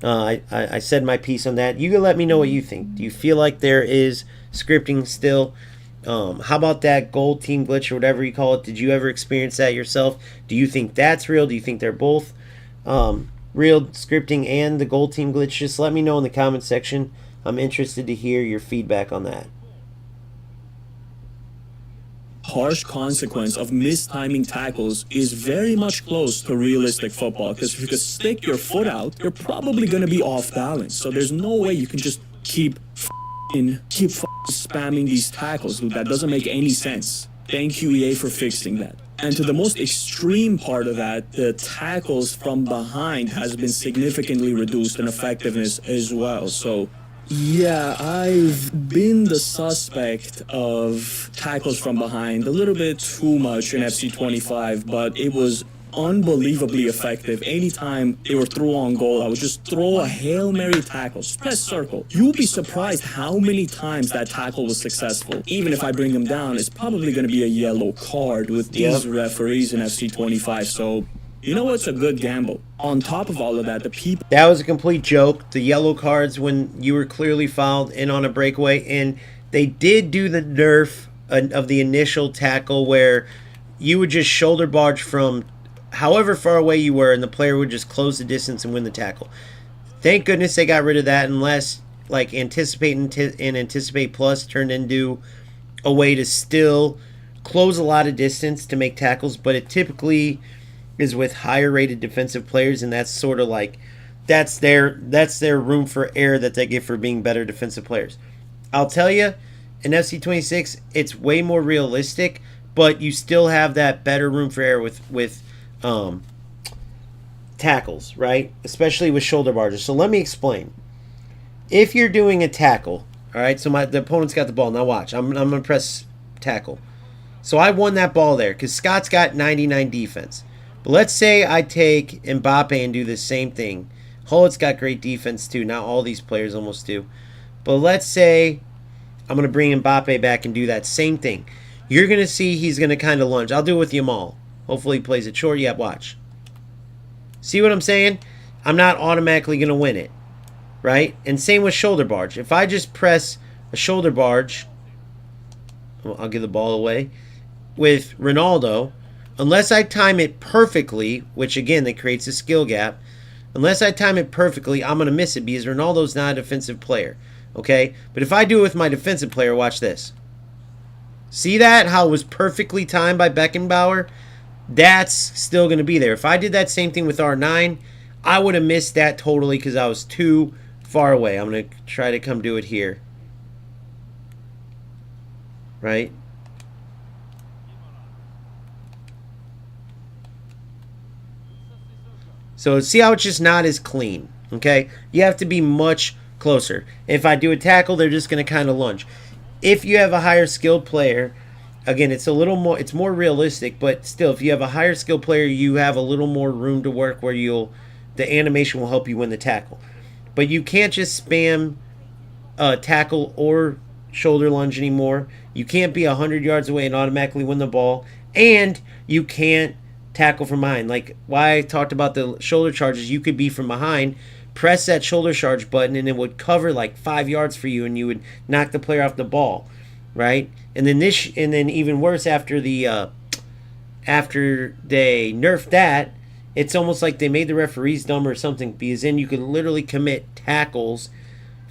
I said my piece on that. You can let me know what you think. Do you feel like there is scripting still? How about that gold team glitch or whatever you call it? Did you ever experience that yourself? Do you think that's real? Do you think they're both real, scripting and the gold team glitch? Just let me know in the comment section. I'm interested to hear your feedback on that. Harsh consequence of mistiming tackles is very much close to realistic football, because if you could stick your foot out, you're probably going to be off balance. So there's no way you can just keep spamming these tackles, dude. That doesn't make any sense. Thank you, EA, for fixing that. And to the most extreme part of that, the tackles from behind has been significantly reduced in effectiveness as well. So yeah, I've been the suspect of tackles from behind a little bit too much in FC25, but it was unbelievably effective. Anytime they were through on goal, I would just throw a Hail Mary tackle. Just press circle. You'll be surprised how many times that tackle was successful. Even if I bring them down, it's probably going to be a yellow card with these referees in FC25. So, you know what's a good gamble? On top of all of that, the people... That was a complete joke. The yellow cards when you were clearly fouled in on a breakaway. And they did do the nerf of the initial tackle where you would just shoulder barge from however far away you were and the player would just close the distance and win the tackle. Thank goodness they got rid of that, unless like Anticipate and Anticipate Plus turned into a way to still close a lot of distance to make tackles, but it typically is with higher rated defensive players, and that's sort of like that's their room for error that they get for being better defensive players. I'll tell you, in FC26 it's way more realistic, but you still have that better room for error with tackles, right? Especially with shoulder barges. So let me explain. If you're doing a tackle, all right, so the opponent's got the ball. Now watch, I'm going to press tackle. So I won that ball there because Scott's got 99 defense. But let's say I take Mbappe and do the same thing. Hullet's got great defense too. Now all these players almost do. But let's say I'm going to bring Mbappe back and do that same thing. You're going to see he's going to kind of lunge. I'll do it with Yamal. Hopefully he plays it short. Yeah, watch. See what I'm saying? I'm not automatically going to win it. Right? And same with shoulder barge. If I just press a shoulder barge, I'll give the ball away, with Ronaldo, unless I time it perfectly, which again, that creates a skill gap, unless I time it perfectly, I'm going to miss it because Ronaldo's not a defensive player. Okay? But if I do it with my defensive player, watch this. See that? How it was perfectly timed by Beckenbauer? That's still going to be there. If I did that same thing with R9, I would have missed that totally because I was too far away. I'm going to try to come do it here. Right? So see how it's just not as clean. Okay? You have to be much closer. If I do a tackle, they're just going to kind of lunge. If you have a higher skilled player, again, it's more realistic, but still, if you have a higher skilled player, you have a little more room to work where the animation will help you win the tackle. But you can't just spam tackle or shoulder lunge anymore. You can't be 100 yards away and automatically win the ball. And you can't tackle from behind. Like why I talked about the shoulder charges, you could be from behind, press that shoulder charge button, and it would cover like 5 yards for you, and you would knock the player off the ball, right? And then even worse, after they nerfed that, it's almost like they made the referees dumb or something, because then you could literally commit tackles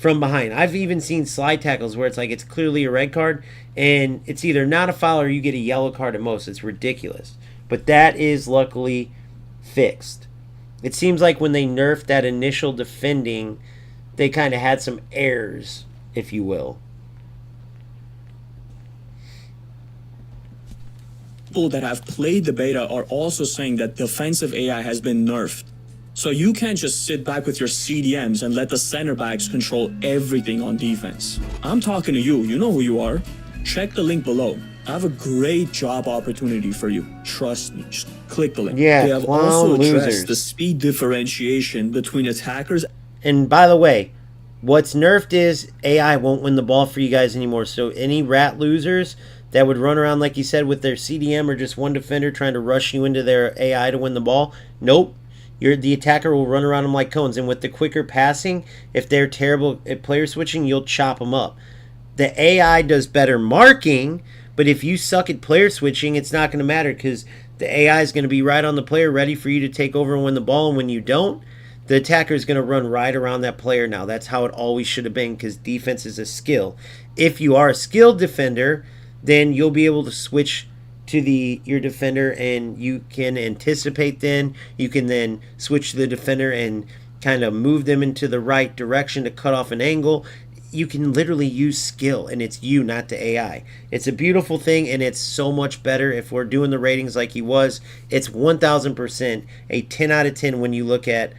from behind. I've even seen slide tackles where it's like it's clearly a red card and it's either not a foul or you get a yellow card at most. It's ridiculous. But that is luckily fixed. It seems like when they nerfed that initial defending, they kind of had some errors, if you will. People that have played the beta are also saying that defensive AI has been nerfed. So you can't just sit back with your CDMs and let the center backs control everything on defense. I'm talking to you. You know who you are. Check the link below. I have a great job opportunity for you. Trust me. Just click the link. Yeah, they have also addressed losers. the speed differentiation between attackers. And by the way, what's nerfed is AI won't win the ball for you guys anymore. So any rat losers that would run around, like you said, with their CDM or just one defender trying to rush you into their AI to win the ball, nope. The attacker will run around them like cones. And with the quicker passing, if they're terrible at player switching, you'll chop them up. The AI does better marking, but if you suck at player switching, it's not going to matter because the AI is going to be right on the player, ready for you to take over and win the ball. And when you don't, the attacker is going to run right around that player now. That's how it always should have been because defense is a skill. If you are a skilled defender, then you'll be able to switch to your defender and you can anticipate then. You can then switch to the defender and kind of move them into the right direction to cut off an angle. You can literally use skill, and it's you, not the AI. It's a beautiful thing, and it's so much better if we're doing the ratings like he was. It's 1,000% a 10 out of 10 when you look at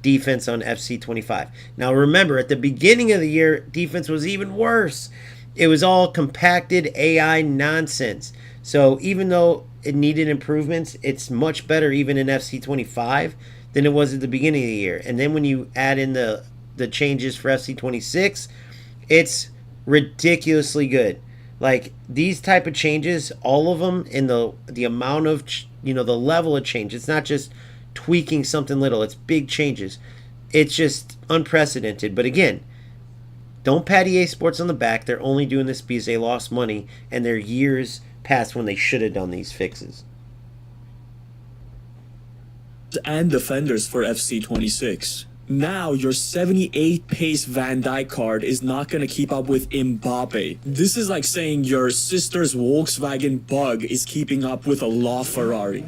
defense on FC25. Now remember, at the beginning of the year, defense was even worse. It was all compacted AI nonsense. So even though it needed improvements, it's much better even in FC25 than it was at the beginning of the year. And then when you add in the changes for FC26, it's ridiculously good. Like these type of changes, all of them, in the amount of, the level of change. It's not just tweaking something little. It's big changes. It's just unprecedented. But again, don't pat EA Sports on the back. They're only doing this because they lost money and they're years past when they should have done these fixes. And defenders for FC26. Now your 78 pace Van Dijk card is not going to keep up with Mbappe. This is like saying your sister's Volkswagen Bug is keeping up with a LaFerrari.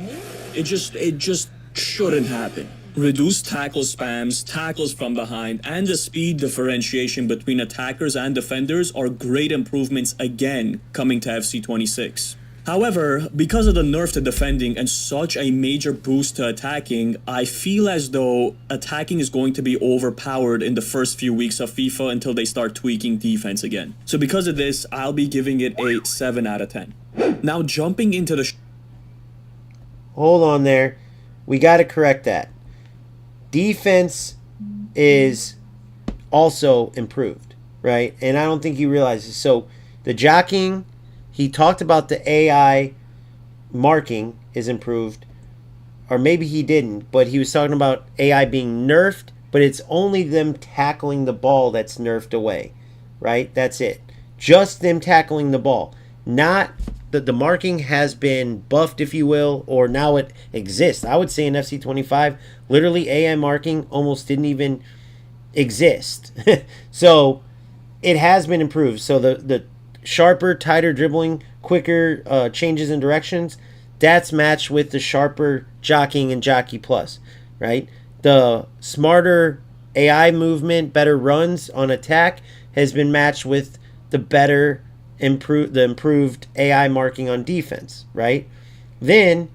It just shouldn't happen. Reduced tackle spams, tackles from behind, and the speed differentiation between attackers and defenders are great improvements again coming to FC26. However, because of the nerf to defending and such a major boost to attacking, I feel as though attacking is going to be overpowered in the first few weeks of FIFA until they start tweaking defense again. So because of this, I'll be giving it a 7 out of 10. Now jumping into the... Hold on there. We got to correct that. Defense is also improved, right? And I don't think he realizes. So the jockeying, he talked about the AI marking is improved, or maybe he didn't, but he was talking about AI being nerfed, but it's only them tackling the ball that's nerfed away, right? That's it. Just them tackling the ball. Not that the marking has been buffed, if you will, or now it exists. I would say in FC25, literally AI marking almost didn't even exist. So it has been improved. So the sharper, tighter dribbling, quicker changes in directions, that's matched with the sharper jockeying and jockey plus, right? The smarter AI movement, better runs on attack has been matched with the improved AI marking on defense, right? Then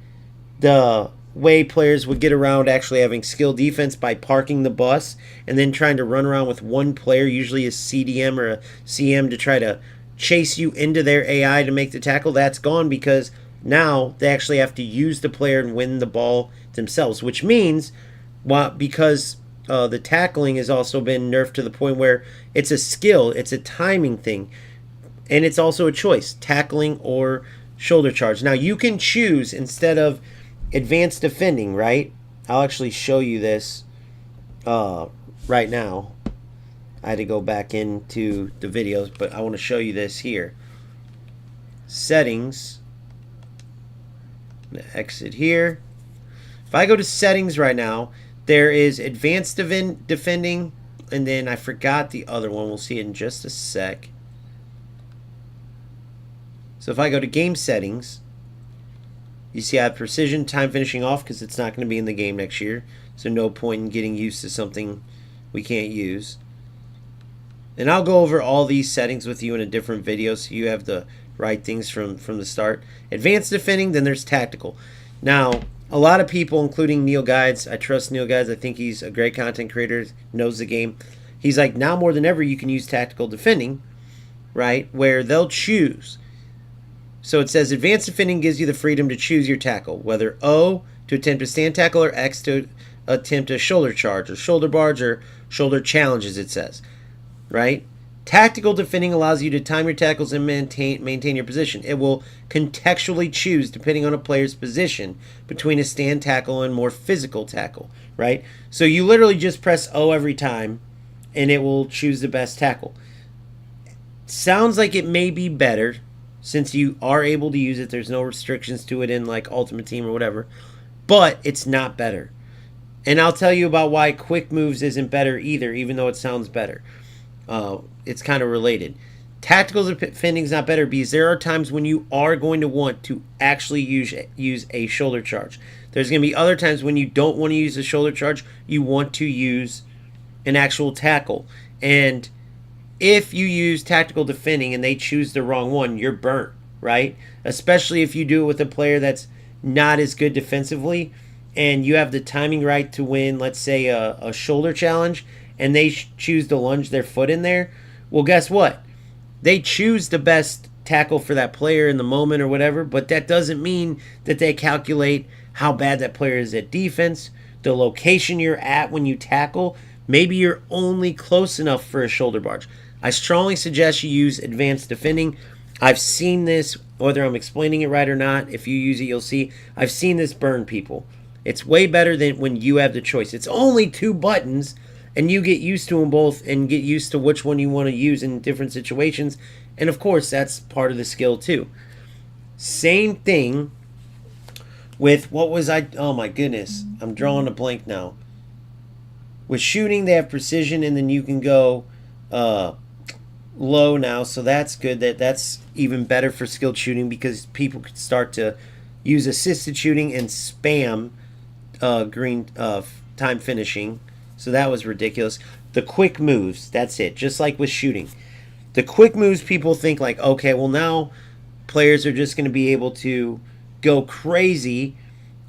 the way players would get around actually having skill defense by parking the bus and then trying to run around with one player, usually a CDM or a CM, to try to chase you into their AI to make the tackle. That's gone because now they actually have to use the player and win the ball themselves, which means because the tackling has also been nerfed to the point where it's a skill, it's a timing thing, and it's also a choice, tackling or shoulder charge. Now you can choose instead of advanced defending, right? I'll actually show you this right now. I had to go back into the videos, but I want to show you this here. Settings. I'm going to exit here. If I go to settings right now, there is advanced defending and then I forgot the other one. We'll see it in just a sec. So if I go to game settings, you see I have precision, time finishing off because it's not going to be in the game next year. So no point in getting used to something we can't use. And I'll go over all these settings with you in a different video so you have the right things from the start. Advanced defending, then there's tactical. Now, a lot of people, including Neil Guides, I trust Neil Guides, I think he's a great content creator, knows the game. He's like, now more than ever you can use tactical defending, right, where they'll choose. So it says advanced defending gives you the freedom to choose your tackle, whether O to attempt a stand tackle or X to attempt a shoulder charge or shoulder barge or shoulder challenges, it says, right? Tactical defending allows you to time your tackles and maintain your position. It will contextually choose, depending on a player's position, between a stand tackle and more physical tackle, right? So you literally just press O every time, and it will choose the best tackle. Sounds like it may be better, since you are able to use it. There's no restrictions to it in like Ultimate Team or whatever, but it's not better. And I'll tell you about why quick moves isn't better either, even though it sounds better. It's kind of related. Tactical defending is not better because there are times when you are going to want to actually use a shoulder charge. There's going to be other times when you don't want to use a shoulder charge. You want to use an actual tackle. And if you use tactical defending and they choose the wrong one, you're burnt, right? Especially if you do it with a player that's not as good defensively and you have the timing right to win, let's say, a shoulder challenge, and they choose to lunge their foot in there. Well, guess what? They choose the best tackle for that player in the moment or whatever, but that doesn't mean that they calculate how bad that player is at defense, the location you're at when you tackle. Maybe you're only close enough for a shoulder barge. I strongly suggest you use advanced defending. I've seen this, whether I'm explaining it right or not. If you use it, you'll see. I've seen this burn people. It's way better than when you have the choice. It's only 2 buttons, and you get used to them both and get used to which one you want to use in different situations. And of course, that's part of the skill too. Same thing with oh my goodness, I'm drawing a blank now. With shooting, they have precision, and then you can go low now, so that's good. That's even better for skilled shooting because people could start to use assisted shooting and spam green time finishing. So that was ridiculous. The quick moves, that's it. Just like with shooting. The quick moves, people think like, okay, well now players are just going to be able to go crazy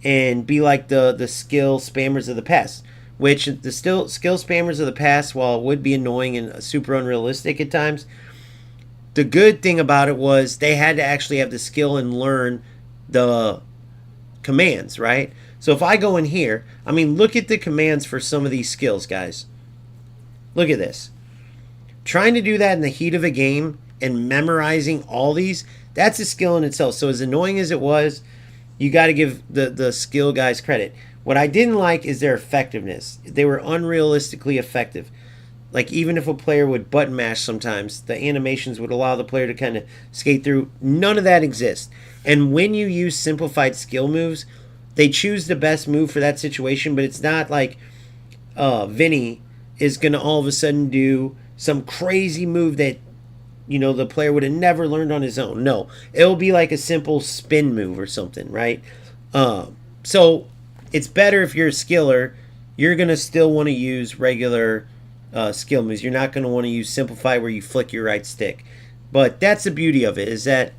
and be like the skill spammers of the past. Which the skill spammers of the past, while it would be annoying and super unrealistic at times, the good thing about it was they had to actually have the skill and learn the commands, right? So if I go in here, I mean, look at the commands for some of these skills, guys. Look at this. Trying to do that in the heat of a game and memorizing all these, that's a skill in itself. So as annoying as it was, you got to give the skill guys credit. What I didn't like is their effectiveness. They were unrealistically effective. Like even if a player would button mash sometimes, the animations would allow the player to kind of skate through. None of that exists. And when you use simplified skill moves, they choose the best move for that situation, but it's not like Vinny is going to all of a sudden do some crazy move that, you know, the player would have never learned on his own. No, it'll be like a simple spin move or something, right? So it's better if you're a skiller, you're going to still want to use regular skill moves. You're not going to want to use simplify where you flick your right stick. But that's the beauty of it, is that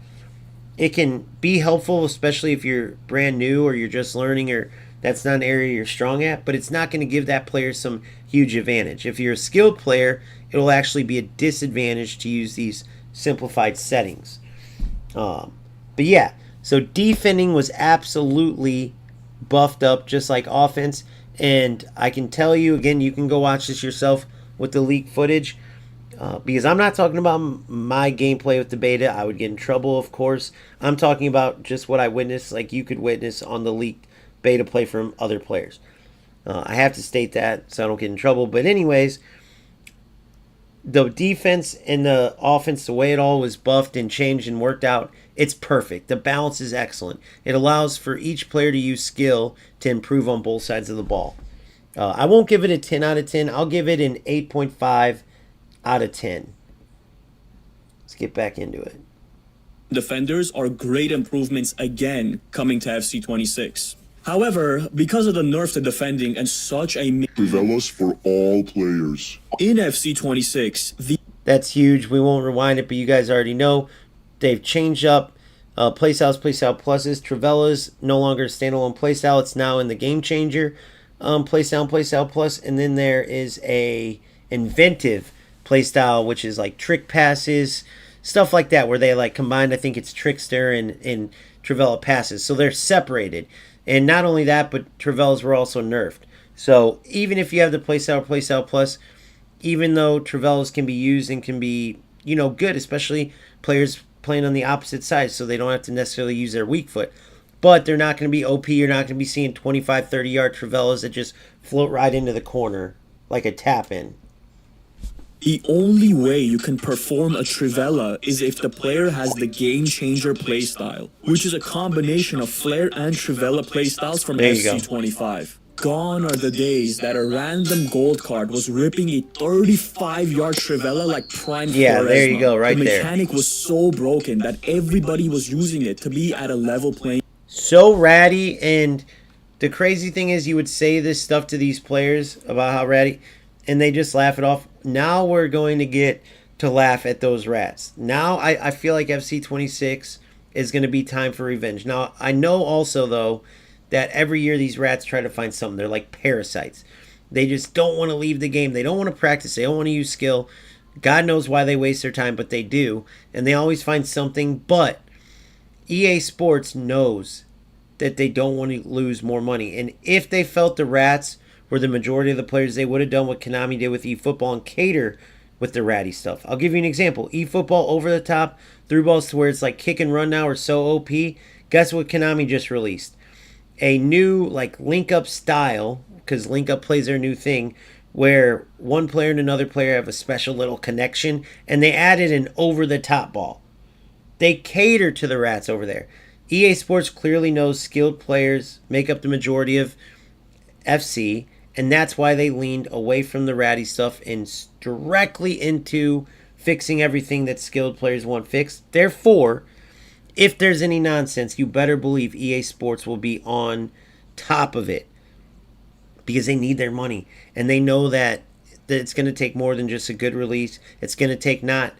it can be helpful, especially if you're brand new or you're just learning or that's not an area you're strong at, but it's not going to give that player some huge advantage. If you're a skilled player, it will actually be a disadvantage to use these simplified settings. But yeah, so defending was absolutely buffed up just like offense, and I can tell you, again, you can go watch this yourself with the leaked footage. Because I'm not talking about my gameplay with the beta. I would get in trouble, of course. I'm talking about just what I witnessed, like you could witness on the leaked beta play from other players. I have to state that so I don't get in trouble. But anyways, the defense and the offense, the way it all was buffed and changed and worked out, it's perfect. The balance is excellent. It allows for each player to use skill to improve on both sides of the ball. I won't give it a 10 out of 10. I'll give it an 8.5 out of 10. Let's get back into it. Defenders are great improvements again coming to FC26. However, because of the nerf to defending and such a Trivelas for all players. in FC26, That's huge. We won't rewind it, but you guys already know they've changed up playstyles, playstyle pluses. Trivella's no longer a standalone playstyle. It's now in the game changer playstyle and playstyle plus. And then there is a inventive playstyle, which is like trick passes, stuff like that, where they like combined, I think it's trickster and Trivella passes. So they're separated. And not only that, but Trivellas were also nerfed. So even if you have the playstyle or playstyle plus, even though Trivellas can be used and can be, good, especially players playing on the opposite side, so they don't have to necessarily use their weak foot. But they're not going to be OP. You're not going to be seeing 25, 30-yard Trivellas that just float right into the corner like a tap-in. the only way you can perform a Trivella is if the player has the Game Changer playstyle, which is a combination of Flare and Trivella playstyles from FC25. Gone are the days that a random gold card was ripping a 35-yard Trivella like Prime Quaresma. There you go, right there. The mechanic was so broken that everybody was using it to be at a level playing. So ratty, and the crazy thing is you would say this stuff to these players about how ratty, and they just laugh it off. Now we're going to get to laugh at those rats. Now I feel like FC26 is going to be time for revenge. Now, I know also, though, that every year these rats try to find something. They're like parasites. They just don't want to leave the game. They don't want to practice. They don't want to use skill. God knows why they waste their time, but they do. And they always find something. But EA Sports knows that they don't want to lose more money. And if they felt the rats were the majority of the players, they would have done what Konami did with eFootball and cater with the ratty stuff. I'll give you an example. eFootball over the top, through balls to where it's like kick and run now are so OP. Guess what Konami just released? A new like link up style, because link up plays their new thing, where one player and another player have a special little connection, and they added an over the top ball. They cater to the rats over there. EA Sports clearly knows skilled players make up the majority of FC, and that's why they leaned away from the ratty stuff and directly into fixing everything that skilled players want fixed. Therefore, if there's any nonsense, you better believe EA Sports will be on top of it because they need their money. And they know that it's going to take more than just a good release. It's going to take not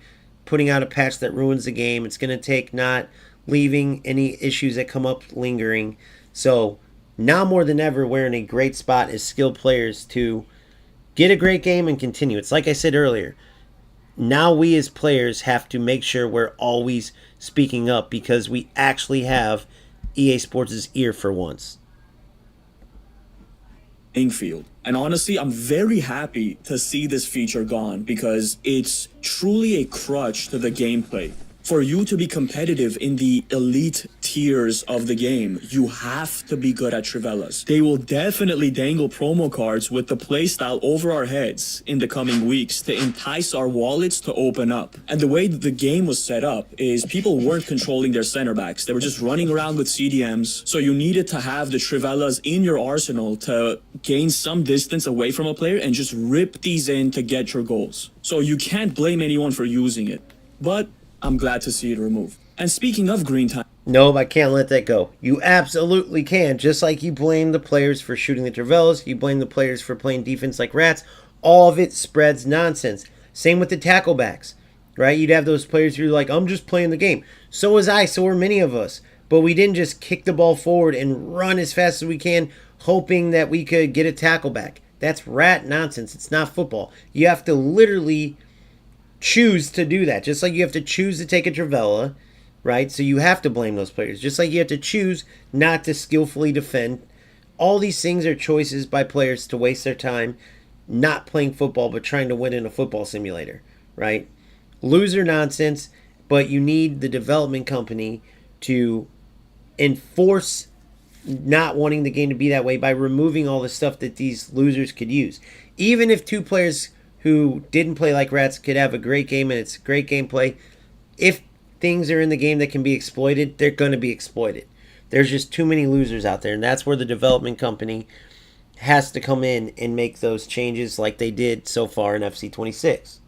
putting out a patch that ruins the game. It's going to take not leaving any issues that come up lingering. So now more than ever, we're in a great spot as skilled players to get a great game and continue. It's like I said earlier. Now we as players have to make sure we're always speaking up because we actually have EA Sports' ear for once. Field. And honestly, I'm very happy to see this feature gone because it's truly a crutch to the gameplay. For you to be competitive in the elite tiers of the game, you have to be good at Trivellas. They will definitely dangle promo cards with the playstyle over our heads in the coming weeks to entice our wallets to open up. And the way that the game was set up is people weren't controlling their center backs. They were just running around with CDMs. So you needed to have the Trivellas in your arsenal to gain some distance away from a player and just rip these in to get your goals. So you can't blame anyone for using it. But I'm glad to see it removed. And speaking of green time... Nope, I can't let that go. You absolutely can. Just like you blame the players for shooting the Trivellas, you blame the players for playing defense like rats. All of it spreads nonsense. Same with the tackle backs, right? You'd have those players who are like, I'm just playing the game. So was I, so were many of us. But we didn't just kick the ball forward and run as fast as we can, hoping that we could get a tackle back. That's rat nonsense. It's not football. You have to literally choose to do that. Just like you have to choose to take a Trivella, right? So you have to blame those players. Just like you have to choose not to skillfully defend. All these things are choices by players to waste their time not playing football but trying to win in a football simulator, right? Loser nonsense, but you need the development company to enforce not wanting the game to be that way by removing all the stuff that these losers could use. Even if two players who didn't play like rats could have a great game and it's great gameplay, if things are in the game that can be exploited, they're going to be exploited. There's just too many losers out there, and that's where the development company has to come in and make those changes like they did so far in FC26.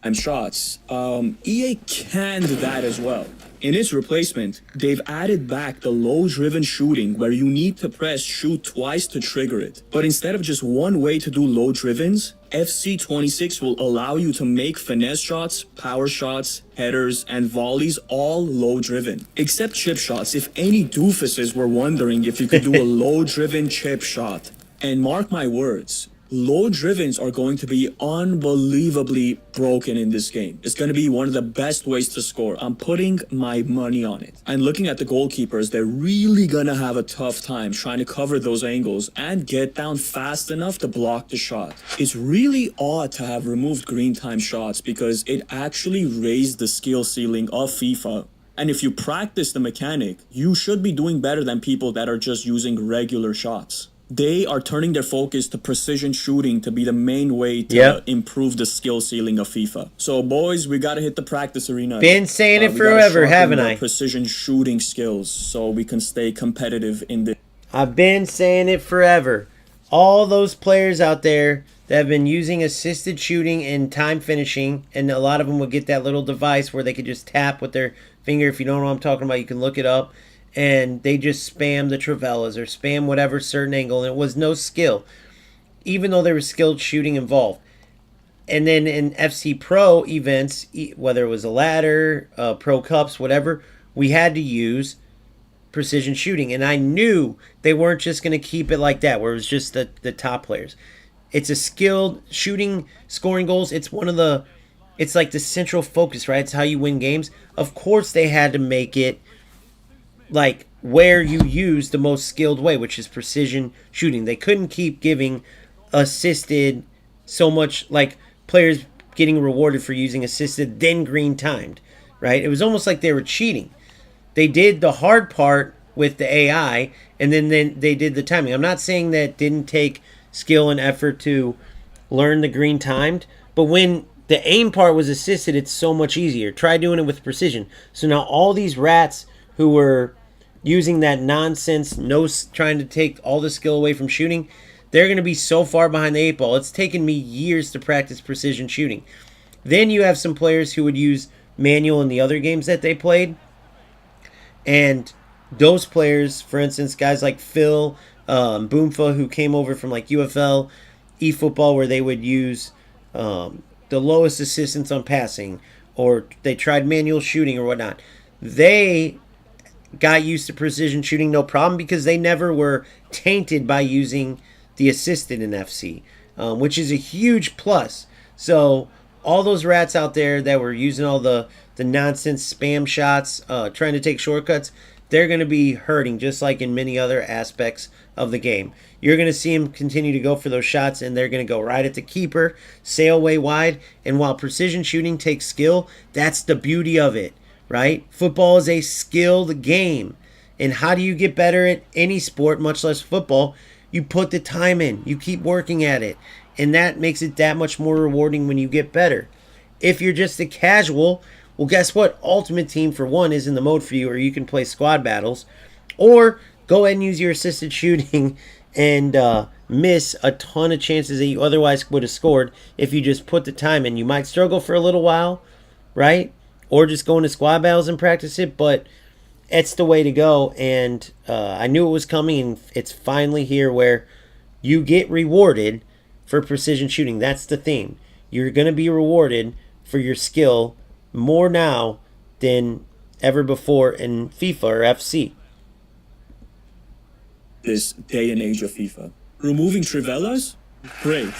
And shots. EA canned that as well. In its replacement, they've added back the low-driven shooting where you need to press shoot twice to trigger it. But instead of just one way to do low-drivens, FC26 will allow you to make finesse shots, power shots, headers, and volleys all low-driven. Except chip shots, if any doofuses were wondering if you could do a low-driven chip shot. And mark my words, low drivens are going to be unbelievably broken in this game. It's going to be one of the best ways to score. I'm putting my money on it. And looking at the goalkeepers, they're really going to have a tough time trying to cover those angles and get down fast enough to block the shot. It's really odd to have removed green time shots because it actually raised the skill ceiling of FIFA. And if you practice the mechanic, you should be doing better than people that are just using regular shots. They are turning their focus to precision shooting to be the main way to improve the skill ceiling of FIFA. So, boys, we got to hit the practice arena. Been saying it forever, haven't I? Precision shooting skills so we can stay competitive in this. I've been saying it forever. All those players out there that have been using assisted shooting and time finishing, and a lot of them will get that little device where they could just tap with their finger. If you don't know what I'm talking about, you can look it up. And they just spam the Travellas or spam whatever certain angle, and it was no skill, even though there was skilled shooting involved. And then in FC Pro events, whether it was a ladder, Pro Cups, whatever, we had to use precision shooting. And I knew they weren't just going to keep it like that, where it was just the top players. It's a skilled shooting, scoring goals. It's it's like the central focus, right? It's how you win games. Of course, they had to make it like where you use the most skilled way, which is precision shooting. They couldn't keep giving assisted so much, like players getting rewarded for using assisted, then green timed, right? It was almost like they were cheating. They did the hard part with the AI, and then they did the timing. I'm not saying that didn't take skill and effort to learn the green timed, but when the aim part was assisted, it's so much easier. Try doing it with precision. So now all these rats who were using that nonsense, trying to take all the skill away from shooting, they're going to be so far behind the 8 ball. It's taken me years to practice precision shooting. Then you have some players who would use manual in the other games that they played. And those players, for instance, guys like Phil, Boomfa, who came over from like UFL, eFootball, where they would use the lowest assistance on passing, or they tried manual shooting or whatnot. They got used to precision shooting no problem because they never were tainted by using the assisted in FC, which is a huge plus. So all those rats out there that were using all the nonsense spam shots, trying to take shortcuts, they're going to be hurting just like in many other aspects of the game. You're going to see them continue to go for those shots, and they're going to go right at the keeper, sail way wide. And while precision shooting takes skill, that's the beauty of it. Right? Football is a skilled game. And how do you get better at any sport, much less football? You put the time in. You keep working at it. And that makes it that much more rewarding when you get better. If you're just a casual, well, guess what? Ultimate Team, for one, is in the mode for you, or you can play squad battles. Or go ahead and use your assisted shooting and miss a ton of chances that you otherwise would have scored if you just put the time in. You might struggle for a little while, right? Or just go into squad battles and practice it, but it's the way to go. And I knew it was coming, and it's finally here where you get rewarded for precision shooting. That's the theme. You're going to be rewarded for your skill more now than ever before in FIFA or FC. This day and age of FIFA. Removing Trivellas? Great.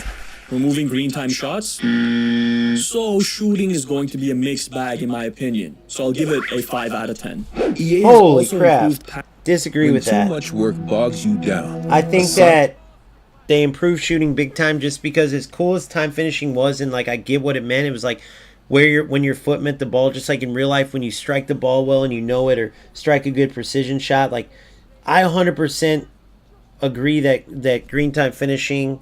Removing green time shots? So shooting is going to be a mixed bag in my opinion. So I'll give it a 5 out of 10. EA Holy crap. Disagree with that. Too much work bogs you down. I think that they improved shooting big time just because as cool as time finishing was, and like I get what it meant, it was like when your foot met the ball, just like in real life when you strike the ball well and you know it, or strike a good precision shot. Like I 100% agree that green time finishing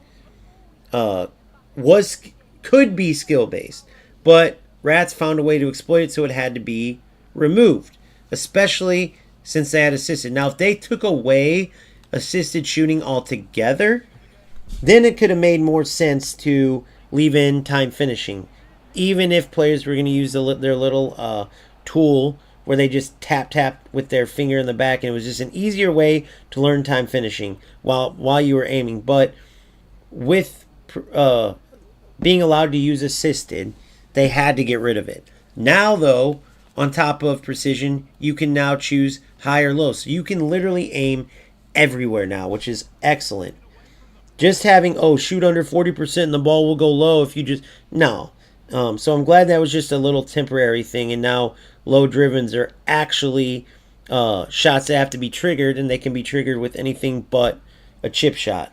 could be skill based, but rats found a way to exploit it, so it had to be removed, especially since they had assisted. Now if they took away assisted shooting altogether, then it could have made more sense to leave in time finishing. Even if players were going to use their little tool where they just tap with their finger in the back, and it was just an easier way to learn time finishing while you were aiming. But with being allowed to use assisted, they had to get rid of it. Now, though, on top of precision, you can now choose high or low. So you can literally aim everywhere now, which is excellent. Just having, shoot under 40% and the ball will go low if you just... No. So I'm glad that was just a little temporary thing, and now low drivens are actually shots that have to be triggered, and they can be triggered with anything but a chip shot.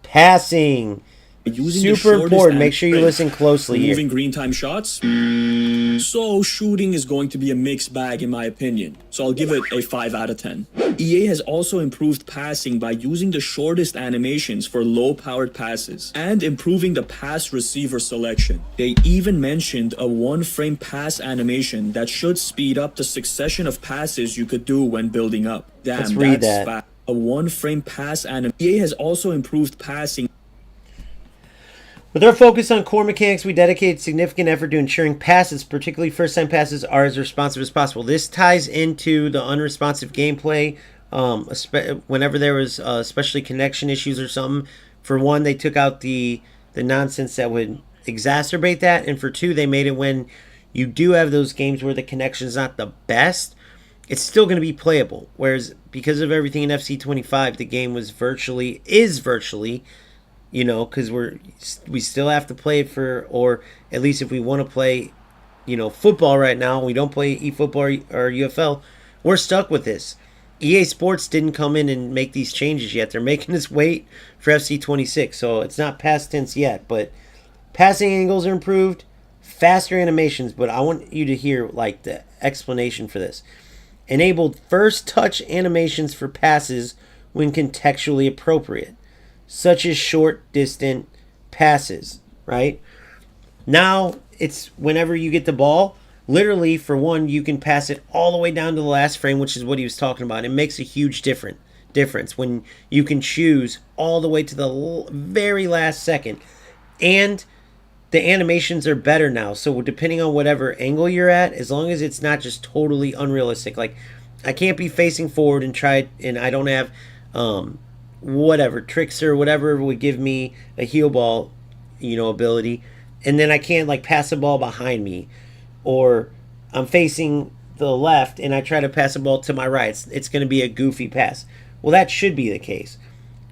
Passing. Super important. Make sure you listen closely here. Moving green time shots. So shooting is going to be a mixed bag in my opinion. So I'll give it a 5 out of 10. EA has also improved passing by using the shortest animations for low-powered passes and improving the pass receiver selection. They even mentioned a 1-frame pass animation that should speed up the succession of passes you could do when building up. Damn, let's read that's that. A 1-frame pass animation. EA has also improved passing. With our focus on core mechanics, we dedicate significant effort to ensuring passes, particularly first-time passes, are as responsive as possible. This ties into the unresponsive gameplay. Whenever there was especially connection issues or something, for one, they took out the nonsense that would exacerbate that, and for two, they made it when you do have those games where the connection is not the best, it's still going to be playable. Whereas because of everything in FC25, the game is virtually, you know, because we still have to play it for, or at least if we want to play, you know, football right now, we don't play eFootball or UFL, we're stuck with this. EA Sports didn't come in and make these changes yet. They're making us wait for FC26, so it's not past tense yet, but passing angles are improved, faster animations, but I want you to hear, like, the explanation for this. Enabled first touch animations for passes when contextually appropriate, such as short, distant passes, right? Now, it's whenever you get the ball, literally, for one, you can pass it all the way down to the last frame, which is what he was talking about. It makes a huge difference when you can choose all the way to the very last second. And the animations are better now, so depending on whatever angle you're at, as long as it's not just totally unrealistic. Like, I can't be facing forward and I don't have... whatever, trickster, whatever would give me a heel ball, you know, ability, and then I can't, like, pass a ball behind me, or I'm facing the left and I try to pass a ball to my right. It's going to be a goofy pass. Well, that should be the case,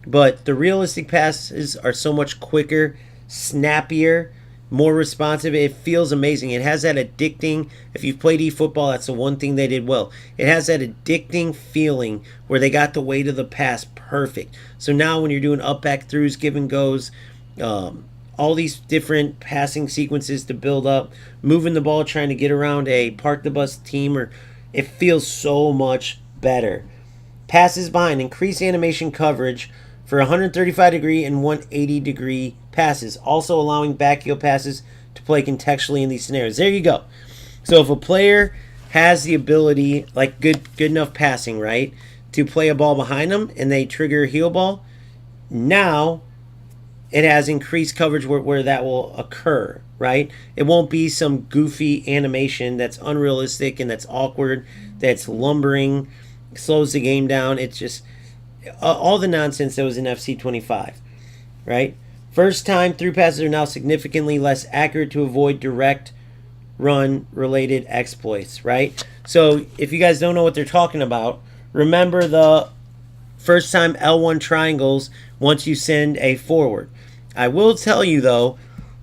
but the realistic passes are so much quicker, snappier, more responsive. It feels amazing. It has that addicting, if you've played eFootball, that's the one thing they did well. It has that addicting feeling where they got the weight of the pass perfect. So now when you're doing up back throughs, give and goes, all these different passing sequences to build up, moving the ball, trying to get around a park the bus team, or it feels so much better. Passes behind, increased animation coverage for 135 degree and 180 degree passes, also allowing backheel passes to play contextually in these scenarios. There you go. So if a player has the ability, like good enough passing, right, to play a ball behind them and they trigger a heel ball, now it has increased coverage where that will occur, right? It won't be some goofy animation that's unrealistic and that's awkward, that's lumbering, slows the game down. It's just all the nonsense that was in FC25, right? First time through passes are now significantly less accurate to avoid direct run related exploits, right? So if you guys don't know what they're talking about, remember the first time L1 triangles once you send a forward. I will tell you though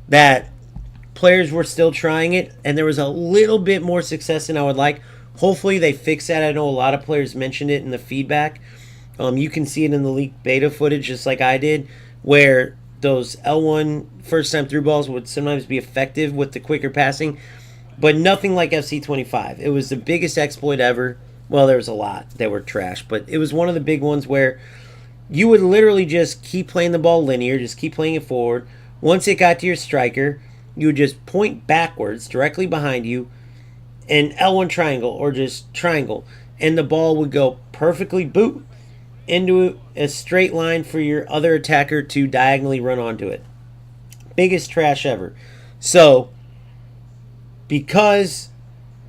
that players were still trying it and there was a little bit more success than I would like. Hopefully they fix that. I know a lot of players mentioned it in the feedback. You can see it in the leaked beta footage just like I did, where those L1 first time through balls would sometimes be effective with the quicker passing, but nothing like FC25. It was the biggest exploit ever. Well, there was a lot that were trash, but it was one of the big ones where you would literally just keep playing the ball linear, just keep playing it forward. Once it got to your striker, you would just point backwards directly behind you and L1 triangle or just triangle. and the ball would go perfectly boot into a straight line for your other attacker to diagonally run onto it. Biggest trash ever. So, because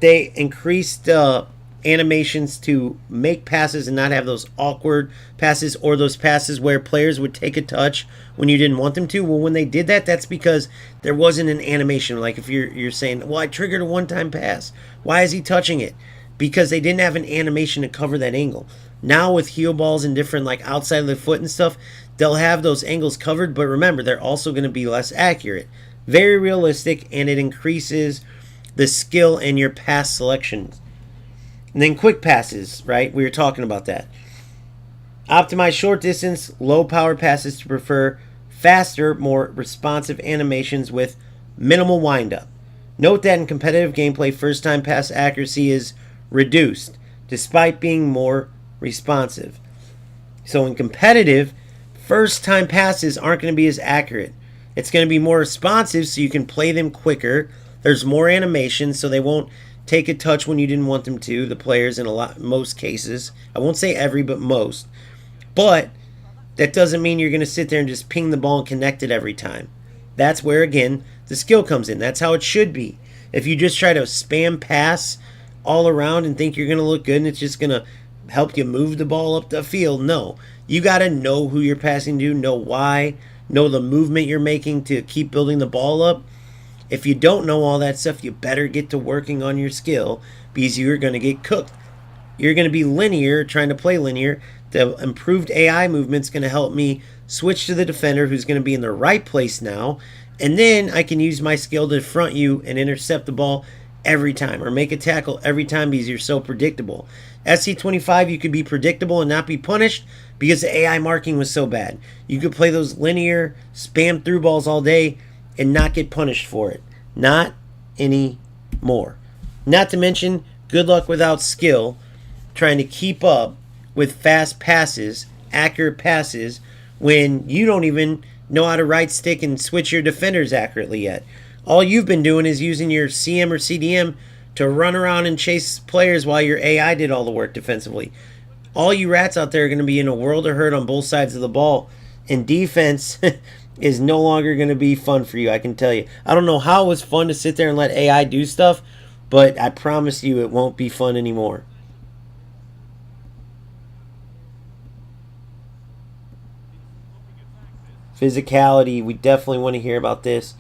they increased animations to make passes and not have those awkward passes or those passes where players would take a touch when you didn't want them to. Well, when they did that, that's because there wasn't an animation. Like if you're saying, well, I triggered a one-time pass. Why is he touching it? Because they didn't have an animation to cover that angle. Now with heel balls and different like outside of the foot and stuff, they'll have those angles covered. But remember, they're also going to be less accurate. Very realistic, and it increases the skill in your pass selections. And then quick passes, right? We were talking about that. Optimize short distance, low power passes to prefer faster, more responsive animations with minimal windup. Note that in competitive gameplay, first time pass accuracy is reduced, despite being more responsive. So in competitive, first time passes aren't going to be as accurate. It's going to be more responsive, so you can play them quicker. There's more animation, so they won't take a touch when you didn't want them to, the players in most cases. I won't say every, but most. But that doesn't mean you're going to sit there and just ping the ball and connect it every time. That's where, again, the skill comes in. That's how it should be. If you just try to spam pass all around and think you're going to look good and it's just going to help you move the ball up the field, no. You got to know who you're passing to, know why, know the movement you're making to keep building the ball up. If you don't know all that stuff, you better get to working on your skill because you're going to get cooked. You're going to be linear, trying to play linear. The improved AI movement's going to help me switch to the defender who's going to be in the right place now. And then I can use my skill to front you and intercept the ball every time or make a tackle every time because you're so predictable. FC25, you could be predictable and not be punished because the AI marking was so bad. You could play those linear spam through balls all day and not get punished for it. Not anymore. Not to mention, good luck without skill trying to keep up with fast passes, accurate passes, when you don't even know how to right stick and switch your defenders accurately yet. All you've been doing is using your CM or CDM to run around and chase players while your AI did all the work defensively. All you rats out there are going to be in a world of hurt on both sides of the ball, and defense is no longer going to be fun for you, I can tell you. I don't know how it was fun to sit there and let AI do stuff, but I promise you it won't be fun anymore. Physicality, we definitely want to hear about this.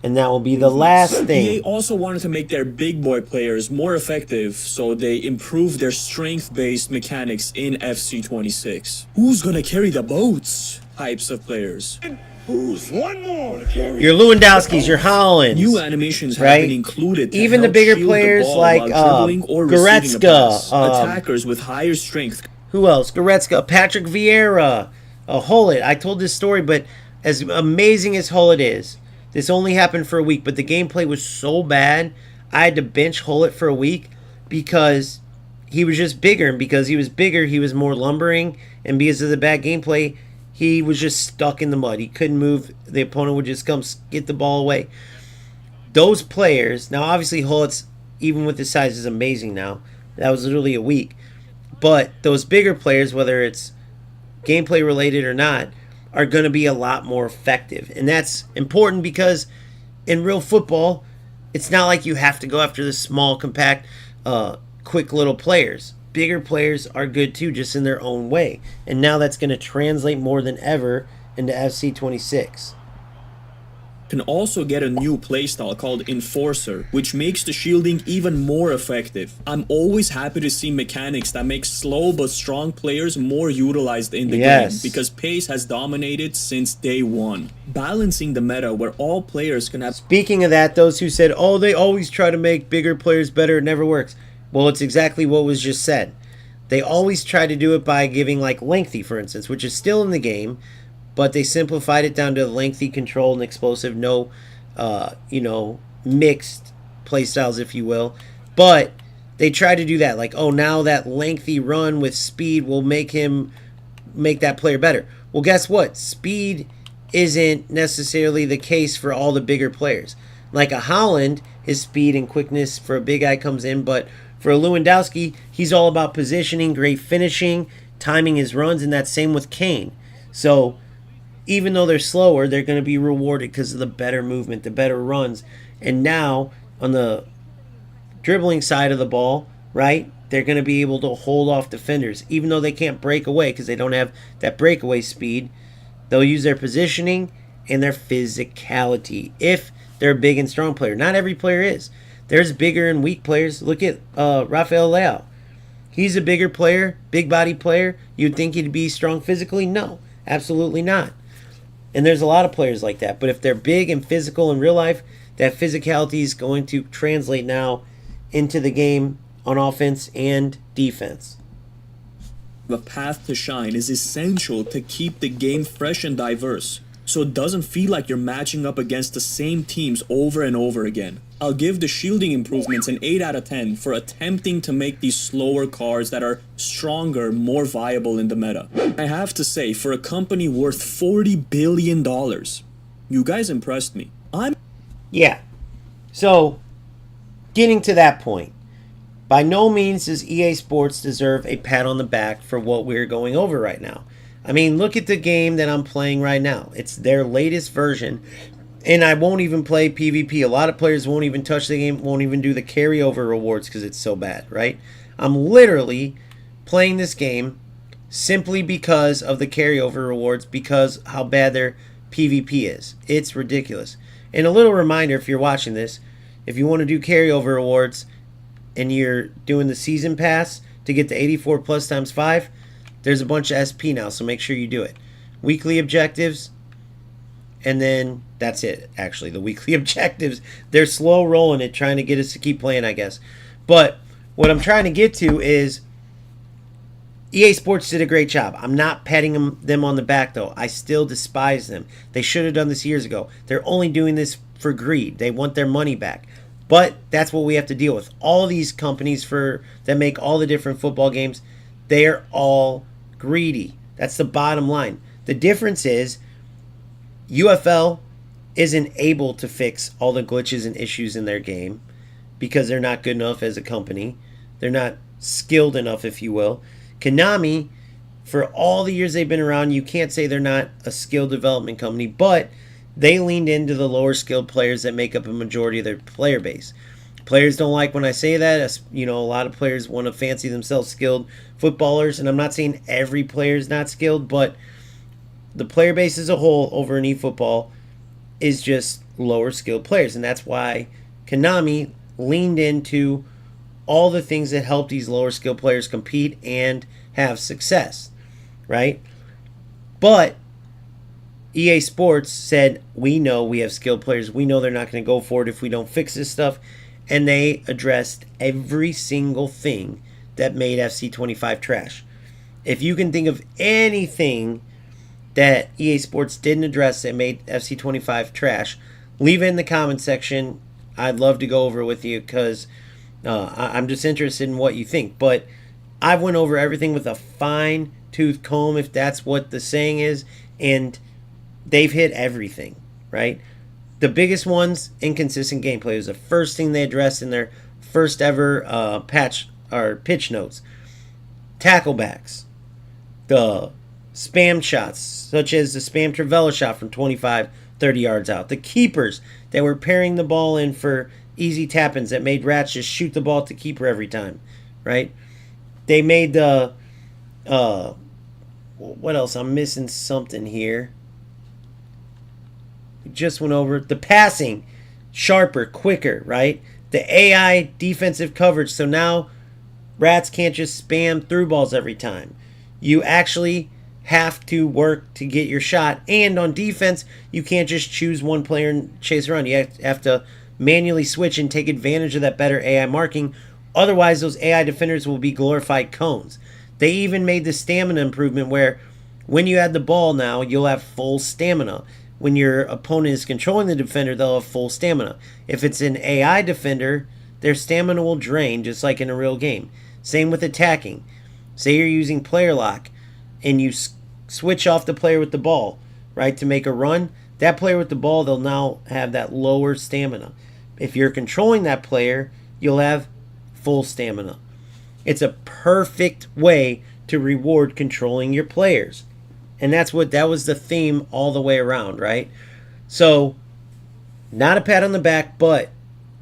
And that will be the last thing. EA also wanted to make their big boy players more effective, so they improved their strength-based mechanics in FC26. Who's gonna carry the boats? Types of players. Who's one more to carry? Your Lewandowskis, your Hollands. New animations have right? been included to even the help bigger shield players the ball like while dribbling or receiving a pass. Goretzka, Attackers with higher strength. who else? Goretzka, Patrick Vieira, Hullet. I told this story, but as amazing as Hullet is, this only happened for a week, but the gameplay was so bad, I had to bench Hullet for a week because he was just bigger, and because he was bigger, he was more lumbering, and because of the bad gameplay, he was just stuck in the mud. He couldn't move. The opponent would just come get the ball away. Those players, now obviously Hullet's, even with his size, is amazing now. That was literally a week. But those bigger players, whether it's gameplay related or not, are going to be a lot more effective. And that's important because in real football, it's not like you have to go after the small, compact, quick little players. Bigger players are good too, just in their own way. And now that's going to translate more than ever into FC26. Can also get a new playstyle called Enforcer, which makes the shielding even more effective. I'm always happy to see mechanics that make slow but strong players more utilized in the game, because pace has dominated since day one. Balancing the meta where all players can have... Speaking of that, those who said, oh, they always try to make bigger players better, it never works. Well, it's exactly what was just said. They always try to do it by giving like lengthy, for instance, which is still in the game, but they simplified it down to lengthy, controlled, and explosive. No, mixed playstyles, if you will. But they try to do that. Like, oh, now that lengthy run with speed will make that player better. Well, guess what? Speed isn't necessarily the case for all the bigger players. Like a Haaland, his speed and quickness for a big guy comes in, but For Lewandowski, he's all about positioning, great finishing, timing his runs, and that's same with Kane. So even though they're slower, they're going to be rewarded because of the better movement, the better runs. And now on the dribbling side of the ball, right, they're going to be able to hold off defenders. Even though they can't break away because they don't have that breakaway speed, they'll use their positioning and their physicality if they're a big and strong player. Not every player is. There's bigger and weak players. Look at Rafael Leao. He's a bigger player, big body player. You'd think he'd be strong physically? No, absolutely not. And there's a lot of players like that. But if they're big and physical in real life, that physicality is going to translate now into the game on offense and defense. The path to shine is essential to keep the game fresh and diverse, so it doesn't feel like you're matching up against the same teams over and over again. I'll give the shielding improvements an 8 out of 10 for attempting to make these slower cars that are stronger more viable in the meta. I have to say, for a company worth $40 billion, you guys impressed me. Yeah. So, getting to that point, by no means does EA Sports deserve a pat on the back for what we're going over right now. I mean, look at the game that I'm playing right now. It's their latest version, and I won't even play PvP. A lot of players won't even touch the game, won't even do the carryover rewards because it's so bad, right? I'm literally playing this game simply because of the carryover rewards, because how bad their PvP is. It's ridiculous. And a little reminder, if you're watching this, if you want to do carryover rewards and you're doing the season pass to get the 84 plus times 5, there's a bunch of SP now, so make sure you do it. Weekly objectives, and then that's it, actually. The weekly objectives, they're slow rolling it, trying to get us to keep playing, I guess. But what I'm trying to get to is EA Sports did a great job. I'm not patting them on the back, though. I still despise them. They should have done this years ago. They're only doing this for greed. They want their money back. But that's what we have to deal with. All these companies that make all the different football games, they're all greedy. That's the bottom line. The difference is UFL isn't able to fix all the glitches and issues in their game because they're not good enough as a company. They're not skilled enough, if you will. Konami, for all the years they've been around, you can't say they're not a skill development company, but they leaned into the lower skilled players that make up a majority of their player base. Players don't like when I say that. You know, a lot of players want to fancy themselves skilled footballers, and I'm not saying every player is not skilled, but the player base as a whole over in eFootball is just lower skilled players, and that's why Konami leaned into all the things that help these lower skilled players compete and have success, right? But EA Sports said, we know we have skilled players. We know they're not going to go for it if we don't fix this stuff. And they addressed every single thing that made FC25 trash. If you can think of anything that EA Sports didn't address that made FC25 trash, leave it in the comment section. I'd love to go over it with you because I'm just interested in what you think. But I've went over everything with a fine-tooth comb, if that's what the saying is, and they've hit everything, right? The biggest ones, inconsistent gameplay, was the first thing they addressed in their first ever pitch notes. Tacklebacks, the spam shots, such as the spam Trivela shot from 25, 30 yards out. The keepers that were pairing the ball in for easy tap-ins that made Rats just shoot the ball at the keeper every time, right? They made the, what else? I'm missing something here. We just went over the passing, sharper, quicker, right? The AI defensive coverage, so now Rats can't just spam through balls every time. You actually have to work to get your shot, and on defense, you can't just choose one player and chase around. You have to manually switch and take advantage of that better AI marking. Otherwise, those AI defenders will be glorified cones. They even made the stamina improvement where when you add the ball now, you'll have full stamina. When your opponent is controlling the defender, they'll have full stamina. If it's an AI defender, their stamina will drain just like in a real game. Same with attacking. Say you're using player lock and you switch off the player with the ball, right, to make a run. That player with the ball, they'll now have that lower stamina. If you're controlling that player, you'll have full stamina. It's a perfect way to reward controlling your players. And that was the theme all the way around, right? So, not a pat on the back, but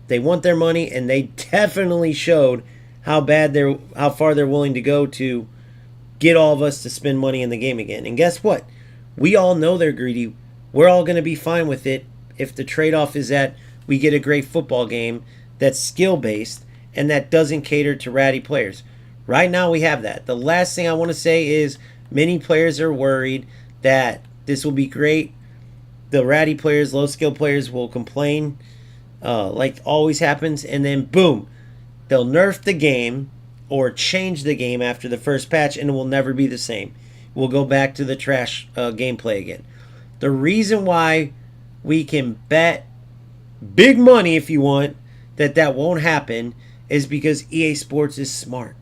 they want their money, and they definitely showed how far they're willing to go to get all of us to spend money in the game again. And guess what? We all know they're greedy. We're all going to be fine with it if the trade-off is that we get a great football game that's skill-based and that doesn't cater to ratty players. Right now we have that. The last thing I want to say is many players are worried that this will be great. The ratty players, low-skill players will complain like always happens, and then boom, they'll nerf the game or change the game after the first patch, and it will never be the same. We'll go back to the trash gameplay again. The reason why we can bet big money, if you want, that won't happen is because EA Sports is smart.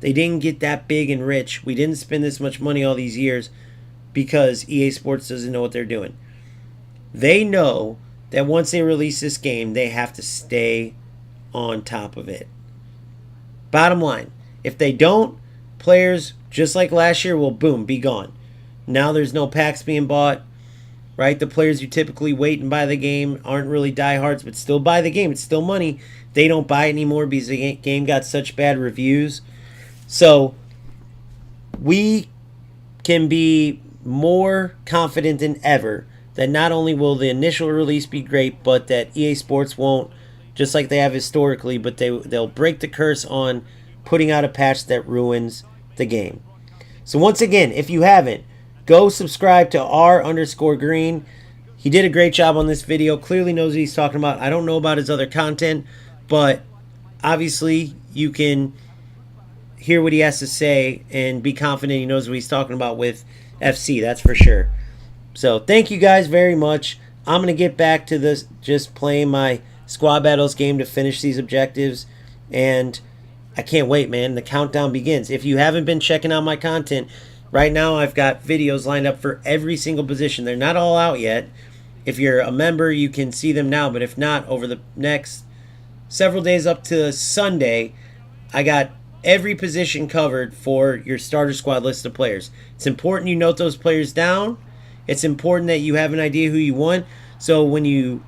They didn't get that big and rich. We didn't spend this much money all these years because EA Sports doesn't know what they're doing. They know that once they release this game, they have to stay on top of it. Bottom line, if they don't, players, just like last year, will boom, be gone. Now there's no packs being bought, right? The players who typically wait and buy the game aren't really diehards, but still buy the game. It's still money. They don't buy it anymore because the game got such bad reviews. So we can be more confident than ever that not only will the initial release be great, but that EA Sports won't, just like they have historically, but they'll break the curse on putting out a patch that ruins the game. So once again, if you haven't, go subscribe to R_Green. He did a great job on this video. Clearly knows what he's talking about. I don't know about his other content, but obviously you can hear what he has to say and be confident he knows what he's talking about with FC. That's for sure. So thank you guys very much. I'm going to get back to this, just playing my squad battles game to finish these objectives, and I can't wait, man. The countdown begins. If you haven't been checking out my content, right now I've got videos lined up for every single position. They're not all out yet. If you're a member, you can see them now, but if not, over the next several days up to Sunday, I got every position covered for your starter squad list of players. It's important you note those players down. It's important that you have an idea who you want, so when you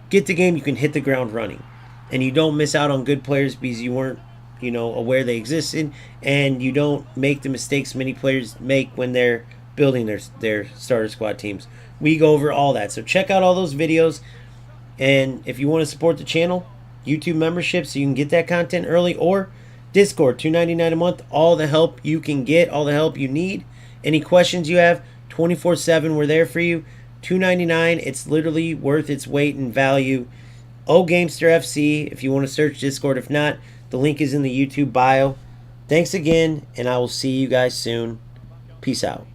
get the game, you can hit the ground running, and you don't miss out on good players because you weren't, aware they existed, and you don't make the mistakes many players make when they're building their starter squad teams. We go over all that, so check out all those videos, and if you want to support the channel, YouTube membership so you can get that content early, or Discord, $2.99 a month, all the help you can get, all the help you need. Any questions you have, 24/7, we're there for you. $2.99, it's literally worth its weight in value. Gamester FC, if you want to search Discord. If not, the link is in the YouTube bio. Thanks again, and I will see you guys soon. Peace out.